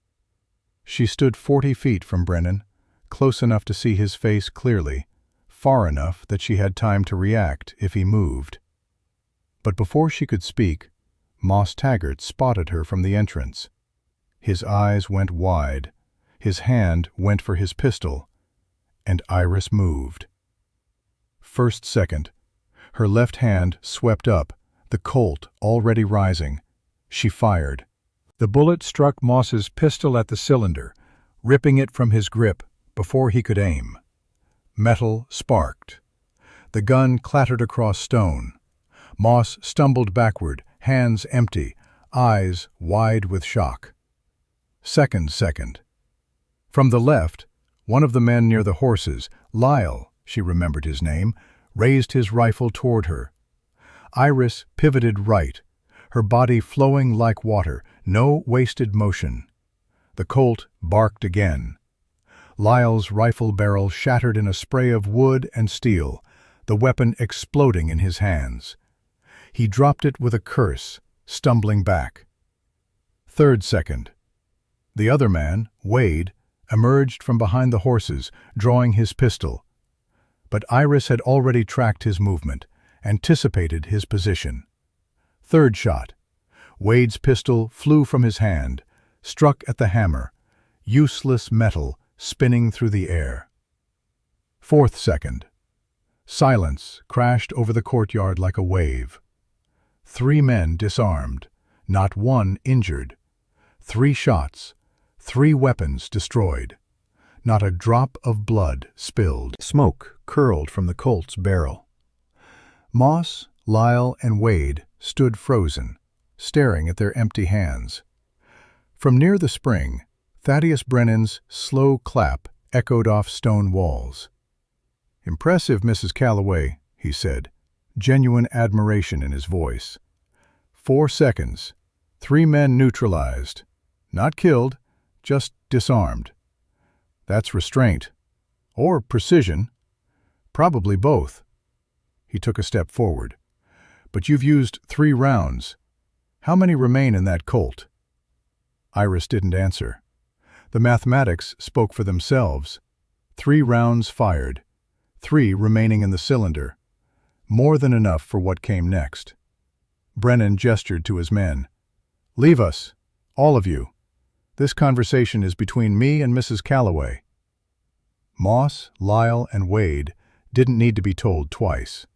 She stood 40 feet from Brennan, close enough to see his face clearly, far enough that she had time to react if he moved. But before she could speak, Moss Taggart spotted her from the entrance. His eyes went wide, his hand went for his pistol, and Iris moved. First second, her left hand swept up, the Colt already rising. She fired. The bullet struck Moss's pistol at the cylinder, ripping it from his grip before he could aim. Metal sparked. The gun clattered across stone. Moss stumbled backward, hands empty, eyes wide with shock. Second. From the left, one of the men near the horses, Lyle, she remembered his name, raised his rifle toward her. Iris pivoted right, her body flowing like water, no wasted motion. The Colt barked again. Lyle's rifle barrel shattered in a spray of wood and steel, the weapon exploding in his hands. He dropped it with a curse, stumbling back. 3rd second. The other man, Wade, emerged from behind the horses, drawing his pistol. But Iris had already tracked his movement, anticipated his position. 3rd shot. Wade's pistol flew from his hand, struck at the hammer, useless metal spinning through the air. 4th second. Silence crashed over the courtyard like a wave. 3 men disarmed, not one injured. 3 shots, 3 weapons destroyed. Not a drop of blood spilled. Smoke curled from the Colt's barrel. Moss, Lyle, and Wade stood frozen, staring at their empty hands. From near the spring, Thaddeus Brennan's slow clap echoed off stone walls. "Impressive, Mrs. Calloway," he said, genuine admiration in his voice. 4 seconds. 3 men neutralized. Not killed, just disarmed. That's restraint. Or precision. Probably both. He took a step forward. But you've used 3 rounds. How many remain in that Colt? Iris didn't answer. The mathematics spoke for themselves. 3 rounds fired. 3 remaining in the cylinder. More than enough for what came next. Brennan gestured to his men. "Leave us, all of you. This conversation is between me and Mrs. Calloway." Moss, Lyle, and Wade didn't need to be told twice.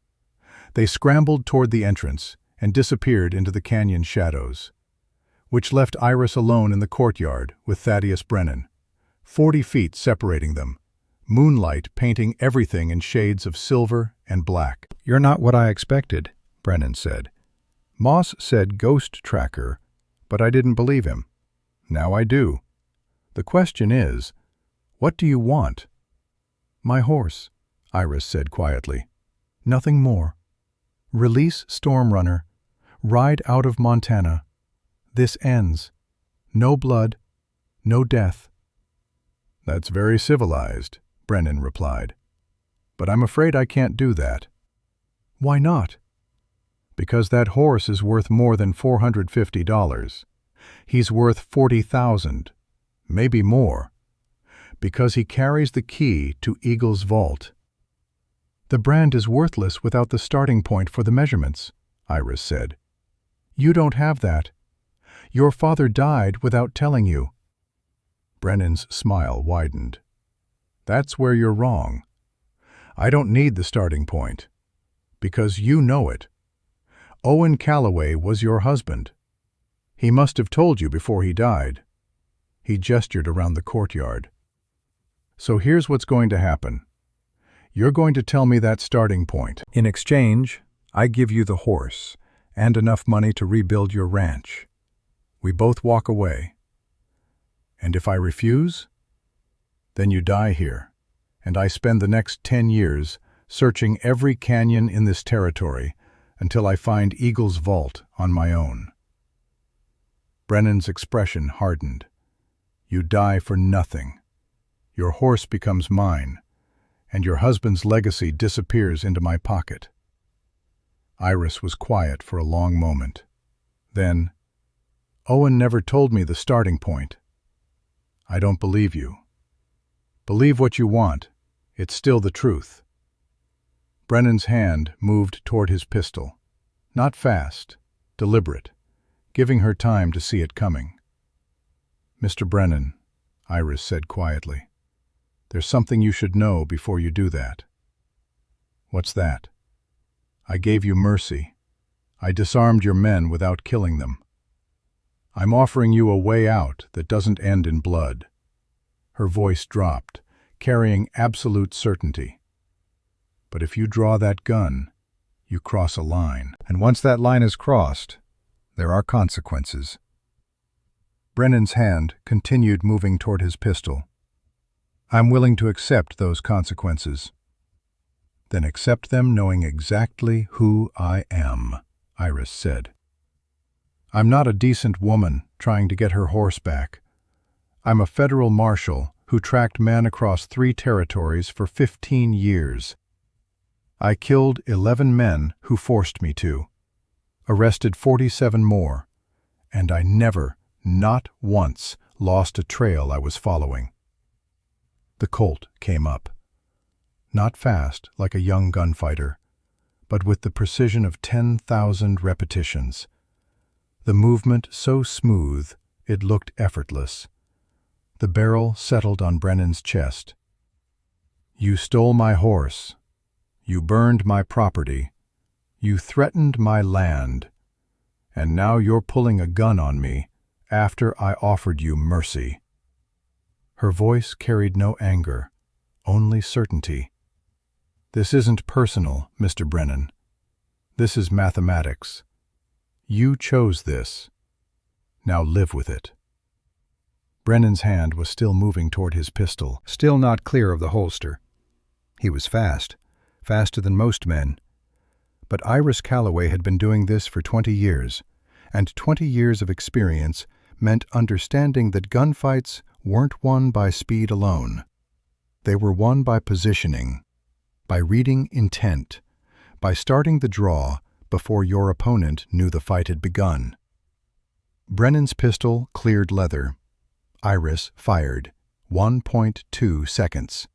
They scrambled toward the entrance and disappeared into the canyon shadows, which left Iris alone in the courtyard with Thaddeus Brennan, 40 feet separating them, moonlight painting everything in shades of silver and black. "You're not what I expected," Brennan said. "Moss said ghost tracker, but I didn't believe him. Now I do. The question is, what do you want?" "My horse," Iris said quietly. "Nothing more. Release Stormrunner. Ride out of Montana. This ends. No blood, no death." "That's very civilized," Brennan replied. "But I'm afraid I can't do that." "Why not?" "Because that horse is worth more than $450. He's worth $40,000, maybe more. Because he carries the key to Eagle's vault." "The brand is worthless without the starting point for the measurements," Iris said. "You don't have that. Your father died without telling you." Brennan's smile widened. "That's where you're wrong. I don't need the starting point. Because you know it. Owen Calloway was your husband. He must have told you before he died." He gestured around the courtyard. "So here's what's going to happen. You're going to tell me that starting point. In exchange, I give you the horse and enough money to rebuild your ranch. We both walk away. And if I refuse, then you die here, and I spend the next 10 years searching every canyon in this territory until I find Eagle's vault on my own." Brennan's expression hardened. "You die for nothing. Your horse becomes mine, and your husband's legacy disappears into my pocket." Iris was quiet for a long moment. Then, "Owen never told me the starting point." "I don't believe you. Believe what you want. It's still the truth." Brennan's hand moved toward his pistol. Not fast, deliberate, giving her time to see it coming. "Mr. Brennan," Iris said quietly, "there's something you should know before you do that." "What's that?" "I gave you mercy. I disarmed your men without killing them. I'm offering you a way out that doesn't end in blood." Her voice dropped, carrying absolute certainty. "But if you draw that gun, you cross a line. And once that line is crossed, there are consequences." Brennan's hand continued moving toward his pistol. "I'm willing to accept those consequences." "Then accept them knowing exactly who I am," Iris said. "I'm not a decent woman trying to get her horse back. I'm a federal marshal who tracked men across 3 territories for 15 years. I killed 11 men who forced me to. arrested 47 more, and I never, not once, lost a trail I was following. The Colt came up. Not fast, like a young gunfighter, but with the precision of 10,000 repetitions. The movement so smooth, it looked effortless. The barrel settled on Brennan's chest. "You stole my horse. You burned my property. You threatened my land. And now you're pulling a gun on me after I offered you mercy." Her voice carried no anger, only certainty. "This isn't personal, Mr. Brennan. This is mathematics. You chose this. Now live with it." Brennan's hand was still moving toward his pistol, still not clear of the holster. He was fast, faster than most men. But Iris Calloway had been doing this for 20 years, and 20 years of experience meant understanding that gunfights weren't won by speed alone. They were won by positioning, by reading intent, by starting the draw before your opponent knew the fight had begun. Brennan's pistol cleared leather. Iris fired. 1.2 seconds.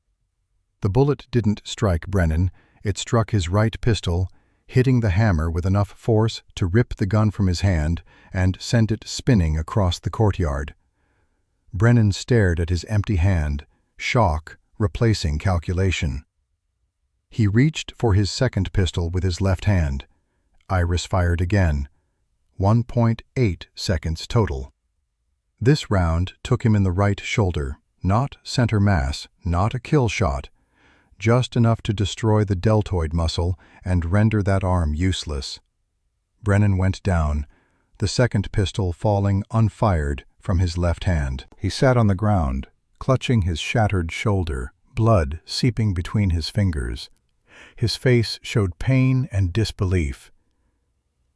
The bullet didn't strike Brennan. It struck his right pistol, hitting the hammer with enough force to rip the gun from his hand and send it spinning across the courtyard. Brennan stared at his empty hand, shock replacing calculation. He reached for his second pistol with his left hand. Iris fired again. 1.8 seconds total. This round took him in the right shoulder, not center mass, not a kill shot, just enough to destroy the deltoid muscle and render that arm useless. Brennan went down, the second pistol falling unfired from his left hand. He sat on the ground, clutching his shattered shoulder, blood seeping between his fingers. His face showed pain and disbelief.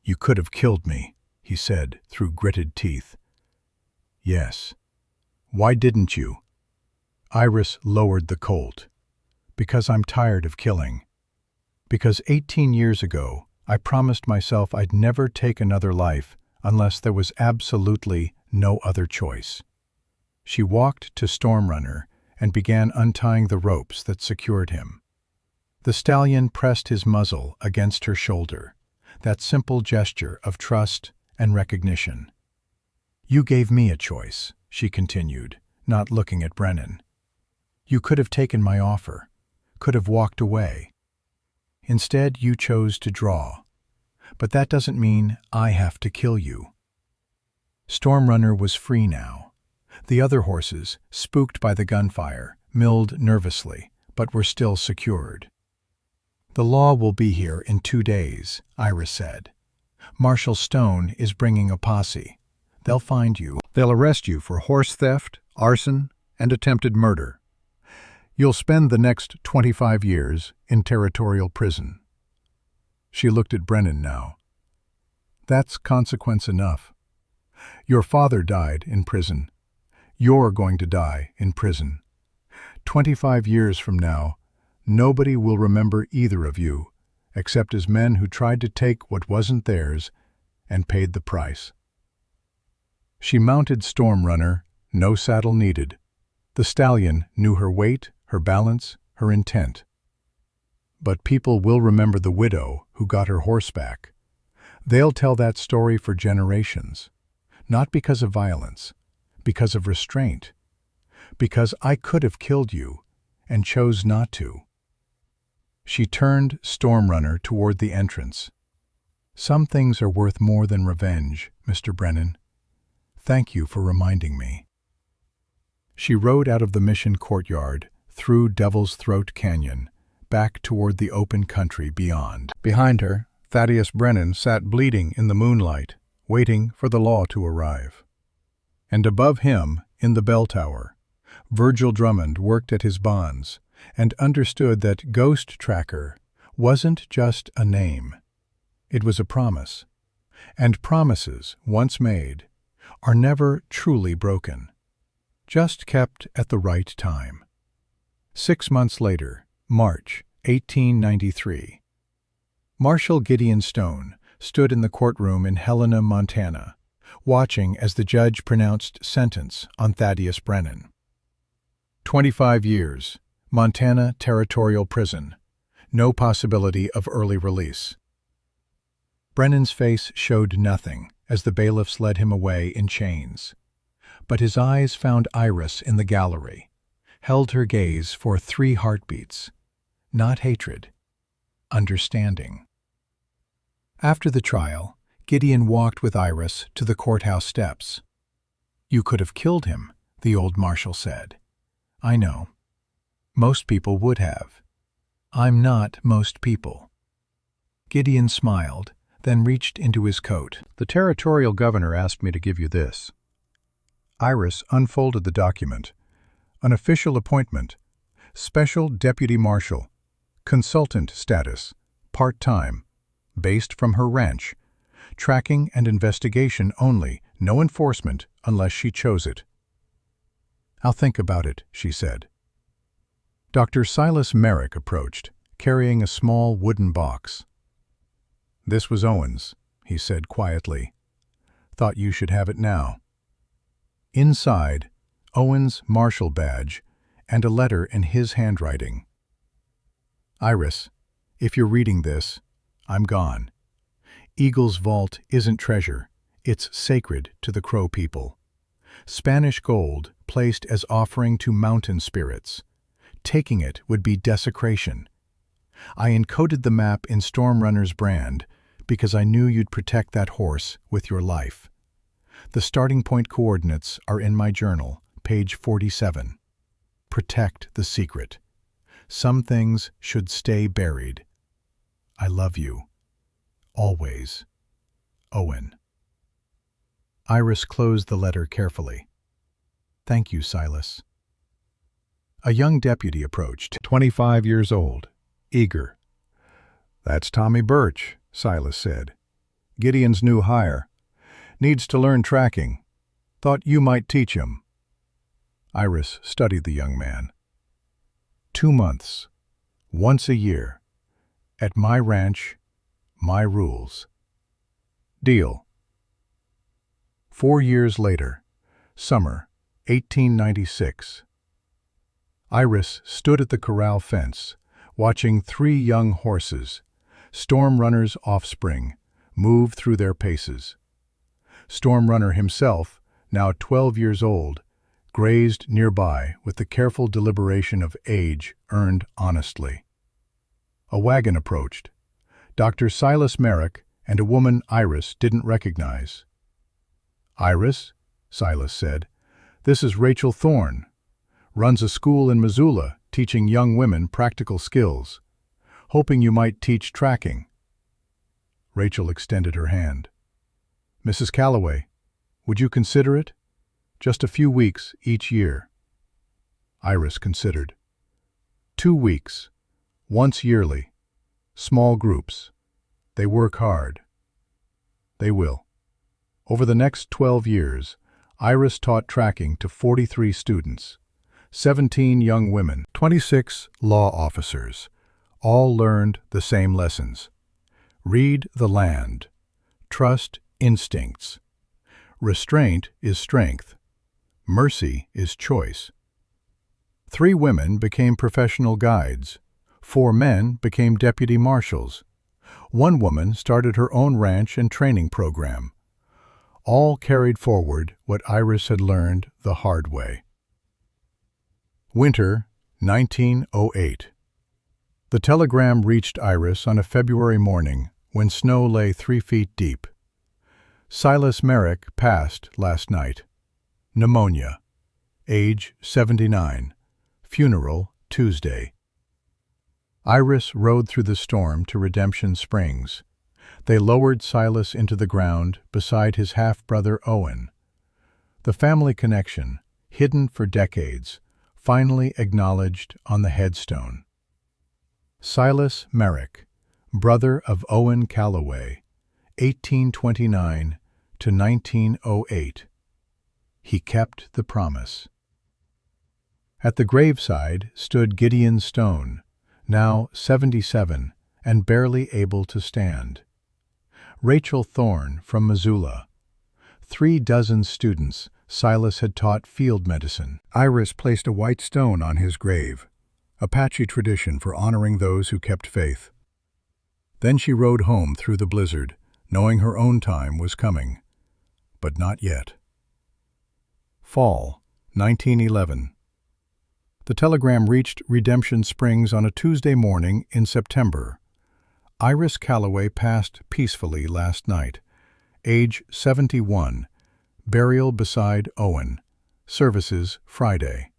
"You could have killed me," he said through gritted teeth. "Yes. Why didn't you?" Iris lowered the Colt. "Because I'm tired of killing. Because 18 years ago, I promised myself I'd never take another life unless there was absolutely no other choice." She walked to Stormrunner and began untying the ropes that secured him. The stallion pressed his muzzle against her shoulder, that simple gesture of trust and recognition. "You gave me a choice," she continued, not looking at Brennan. "You could have taken my offer, could have walked away. Instead, you chose to draw. But that doesn't mean I have to kill you." Stormrunner was free now. The other horses, spooked by the gunfire, milled nervously, but were still secured. "The law will be here in 2 days," Iris said. "Marshal Stone is bringing a posse. They'll find you. They'll arrest you for horse theft, arson, and attempted murder. You'll spend the next 25 years in territorial prison." She looked at Brennan now. "That's consequence enough. Your father died in prison. You're going to die in prison. 25 years from now, nobody will remember either of you, except as men who tried to take what wasn't theirs and paid the price." She mounted Stormrunner, no saddle needed. The stallion knew her weight, her balance, her intent. But people will remember the widow who got her horse back. They'll tell that story for generations, not because of violence, because of restraint, because I could have killed you and chose not to. She turned Stormrunner toward the entrance. "Some things are worth more than revenge, Mr. Brennan. Thank you for reminding me." She rode out of the mission courtyard, through Devil's Throat Canyon, back toward the open country beyond. Behind her, Thaddeus Brennan sat bleeding in the moonlight, waiting for the law to arrive. And above him, in the bell tower, Virgil Drummond worked at his bonds and understood that Ghost Tracker wasn't just a name. It was a promise. And promises, once made, are never truly broken, just kept at the right time. 6 months later, March 1893. Marshal Gideon Stone stood in the courtroom in Helena, Montana, watching as the judge pronounced sentence on Thaddeus Brennan. 25 years, Montana Territorial Prison. No possibility of early release. Brennan's face showed nothing as the bailiffs led him away in chains. But his eyes found Iris in the gallery, held her gaze for 3 heartbeats. Not hatred, understanding. After the trial, Gideon walked with Iris to the courthouse steps. "You could have killed him," the old marshal said. "I know. Most people would have. I'm not most people." Gideon smiled, then reached into his coat. "The territorial governor asked me to give you this." Iris unfolded the document. An official appointment. Special Deputy Marshal. Consultant status. Part-time. Based from her ranch. Tracking and investigation only. No enforcement unless she chose it. "I'll think about it," she said. Dr. Silas Merrick approached, carrying a small wooden box. "This was Owen's," he said quietly. "Thought you should have it now." Inside, Owen's marshal badge and a letter in his handwriting. "Iris, if you're reading this, I'm gone. Eagle's Vault isn't treasure, it's sacred to the Crow people. Spanish gold placed as offering to mountain spirits. Taking it would be desecration. I encoded the map in Stormrunner's brand because I knew you'd protect that horse with your life. The starting point coordinates are in my journal, page 47. Protect the secret. Some things should stay buried. I love you. Always. Owen." Iris closed the letter carefully. "Thank you, Silas." A young deputy approached, 25 years old, eager. "That's Tommy Birch," Silas said. "Gideon's new hire. Needs to learn tracking. Thought you might teach him." Iris studied the young man. 2 months, once a year, at my ranch, my rules. Deal. 4 years later, summer, 1896. Iris stood at the corral fence, watching 3 young horses, Stormrunner's offspring, move through their paces. Stormrunner himself, now 12 years old, grazed nearby with the careful deliberation of age earned honestly. A wagon approached. Dr. Silas Merrick and a woman Iris didn't recognize. "Iris," Silas said, "this is Rachel Thorne. Runs a school in Missoula teaching young women practical skills. Hoping you might teach tracking." Rachel extended her hand. "Mrs. Calloway, would you consider it? Just a few weeks each year." Iris considered. 2 weeks, once yearly, small groups. They work hard. They will. Over the next 12 years, Iris taught tracking to 43 students, 17 young women, 26 law officers. All learned the same lessons. Read the land. Trust instincts. Restraint is strength. Mercy is choice. 3 women became professional guides. 4 men became deputy marshals. 1 woman started her own ranch and training program. All carried forward what Iris had learned the hard way. Winter, 1908. The telegram reached Iris on a February morning when snow lay 3 feet deep. Silas Merrick passed last night. Pneumonia. Age 79. Funeral Tuesday. Iris rode through the storm to Redemption Springs. They lowered Silas into the ground beside his half-brother Owen. The family connection, hidden for decades, finally acknowledged on the headstone. Silas Merrick, brother of Owen Calloway, 1829 to 1908. He kept the promise. At the graveside stood Gideon Stone, now 77 and barely able to stand. Rachel Thorne from Missoula. 36 students Silas had taught field medicine. Iris placed a white stone on his grave, Apache tradition for honoring those who kept faith. Then she rode home through the blizzard, knowing her own time was coming. But not yet. Fall, 1911. The telegram reached Redemption Springs on a Tuesday morning in September. Iris Calloway passed peacefully last night. Age 71. Burial beside Owen. Services Friday.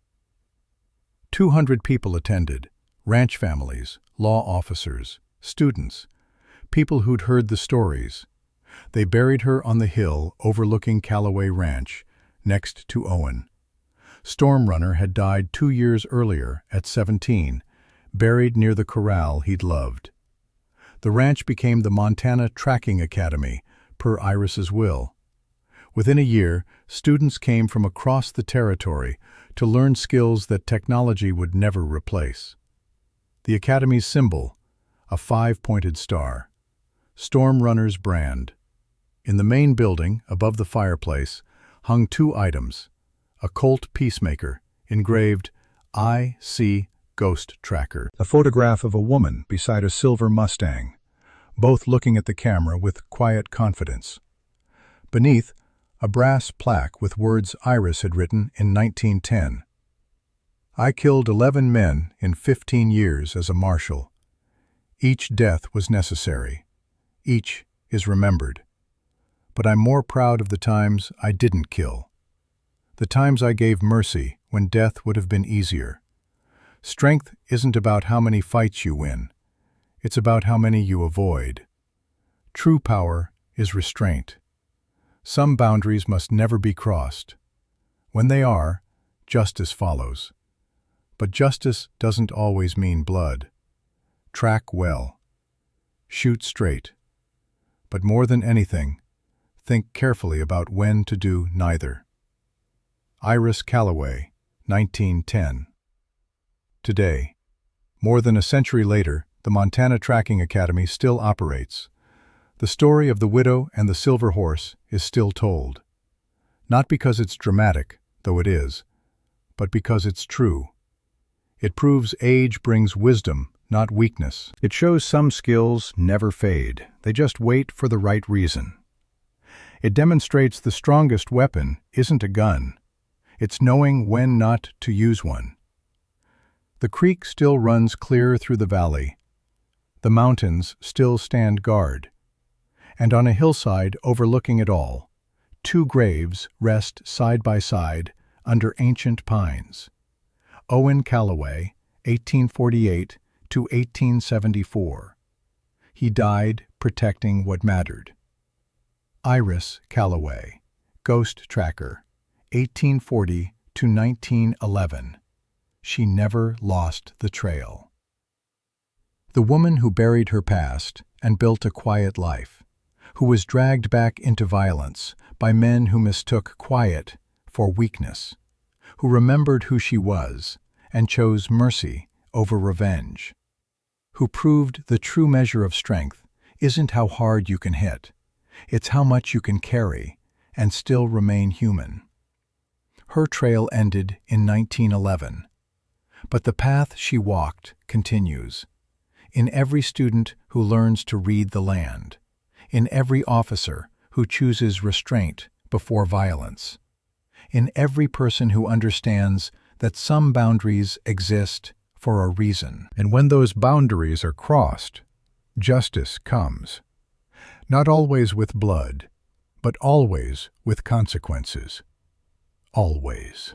200 people attended. Ranch families, law officers, students, people who'd heard the stories. They buried her on the hill overlooking Calloway Ranch, next to Owen. Storm Runner had died 2 years earlier, at 17, buried near the corral he'd loved. The ranch became the Montana Tracking Academy, per Iris's will. Within a year, students came from across the territory to learn skills that technology would never replace. The Academy's symbol, a 5-pointed star. Storm Runner's brand. In the main building, above the fireplace, hung 2 items. A Colt Peacemaker, engraved, "I see Ghost Tracker." A photograph of a woman beside a silver Mustang, both looking at the camera with quiet confidence. Beneath, a brass plaque with words Iris had written in 1910. "I killed 11 men in 15 years as a marshal. Each death was necessary. Each is remembered. But I'm more proud of the times I didn't kill. The times I gave mercy when death would have been easier. Strength isn't about how many fights you win. It's about how many you avoid. True power is restraint. Some boundaries must never be crossed. When they are, justice follows. But justice doesn't always mean blood. Track well. Shoot straight. But more than anything, think carefully about when to do neither." Iris Calloway, 1910. Today, more than a century later, the Montana Tracking Academy still operates. The story of the widow and the silver horse is still told. Not because it's dramatic, though it is, but because it's true. It proves age brings wisdom, not weakness. It shows some skills never fade. They just wait for the right reason. It demonstrates the strongest weapon isn't a gun. It's knowing when not to use one. The creek still runs clear through the valley. The mountains still stand guard. And on a hillside overlooking it all, 2 graves rest side by side under ancient pines. Owen Calloway, 1848 to 1874. He died protecting what mattered. Iris Calloway, Ghost Tracker, 1840 to 1911. She never lost the trail. The woman who buried her past and built a quiet life, who was dragged back into violence by men who mistook quiet for weakness, who remembered who she was and chose mercy over revenge, who proved the true measure of strength isn't how hard you can hit, it's how much you can carry and still remain human. Her trail ended in 1911, but the path she walked continues. In every student who learns to read the land, in every officer who chooses restraint before violence, in every person who understands that some boundaries exist for a reason. And when those boundaries are crossed, justice comes. Not always with blood, but always with consequences. Always.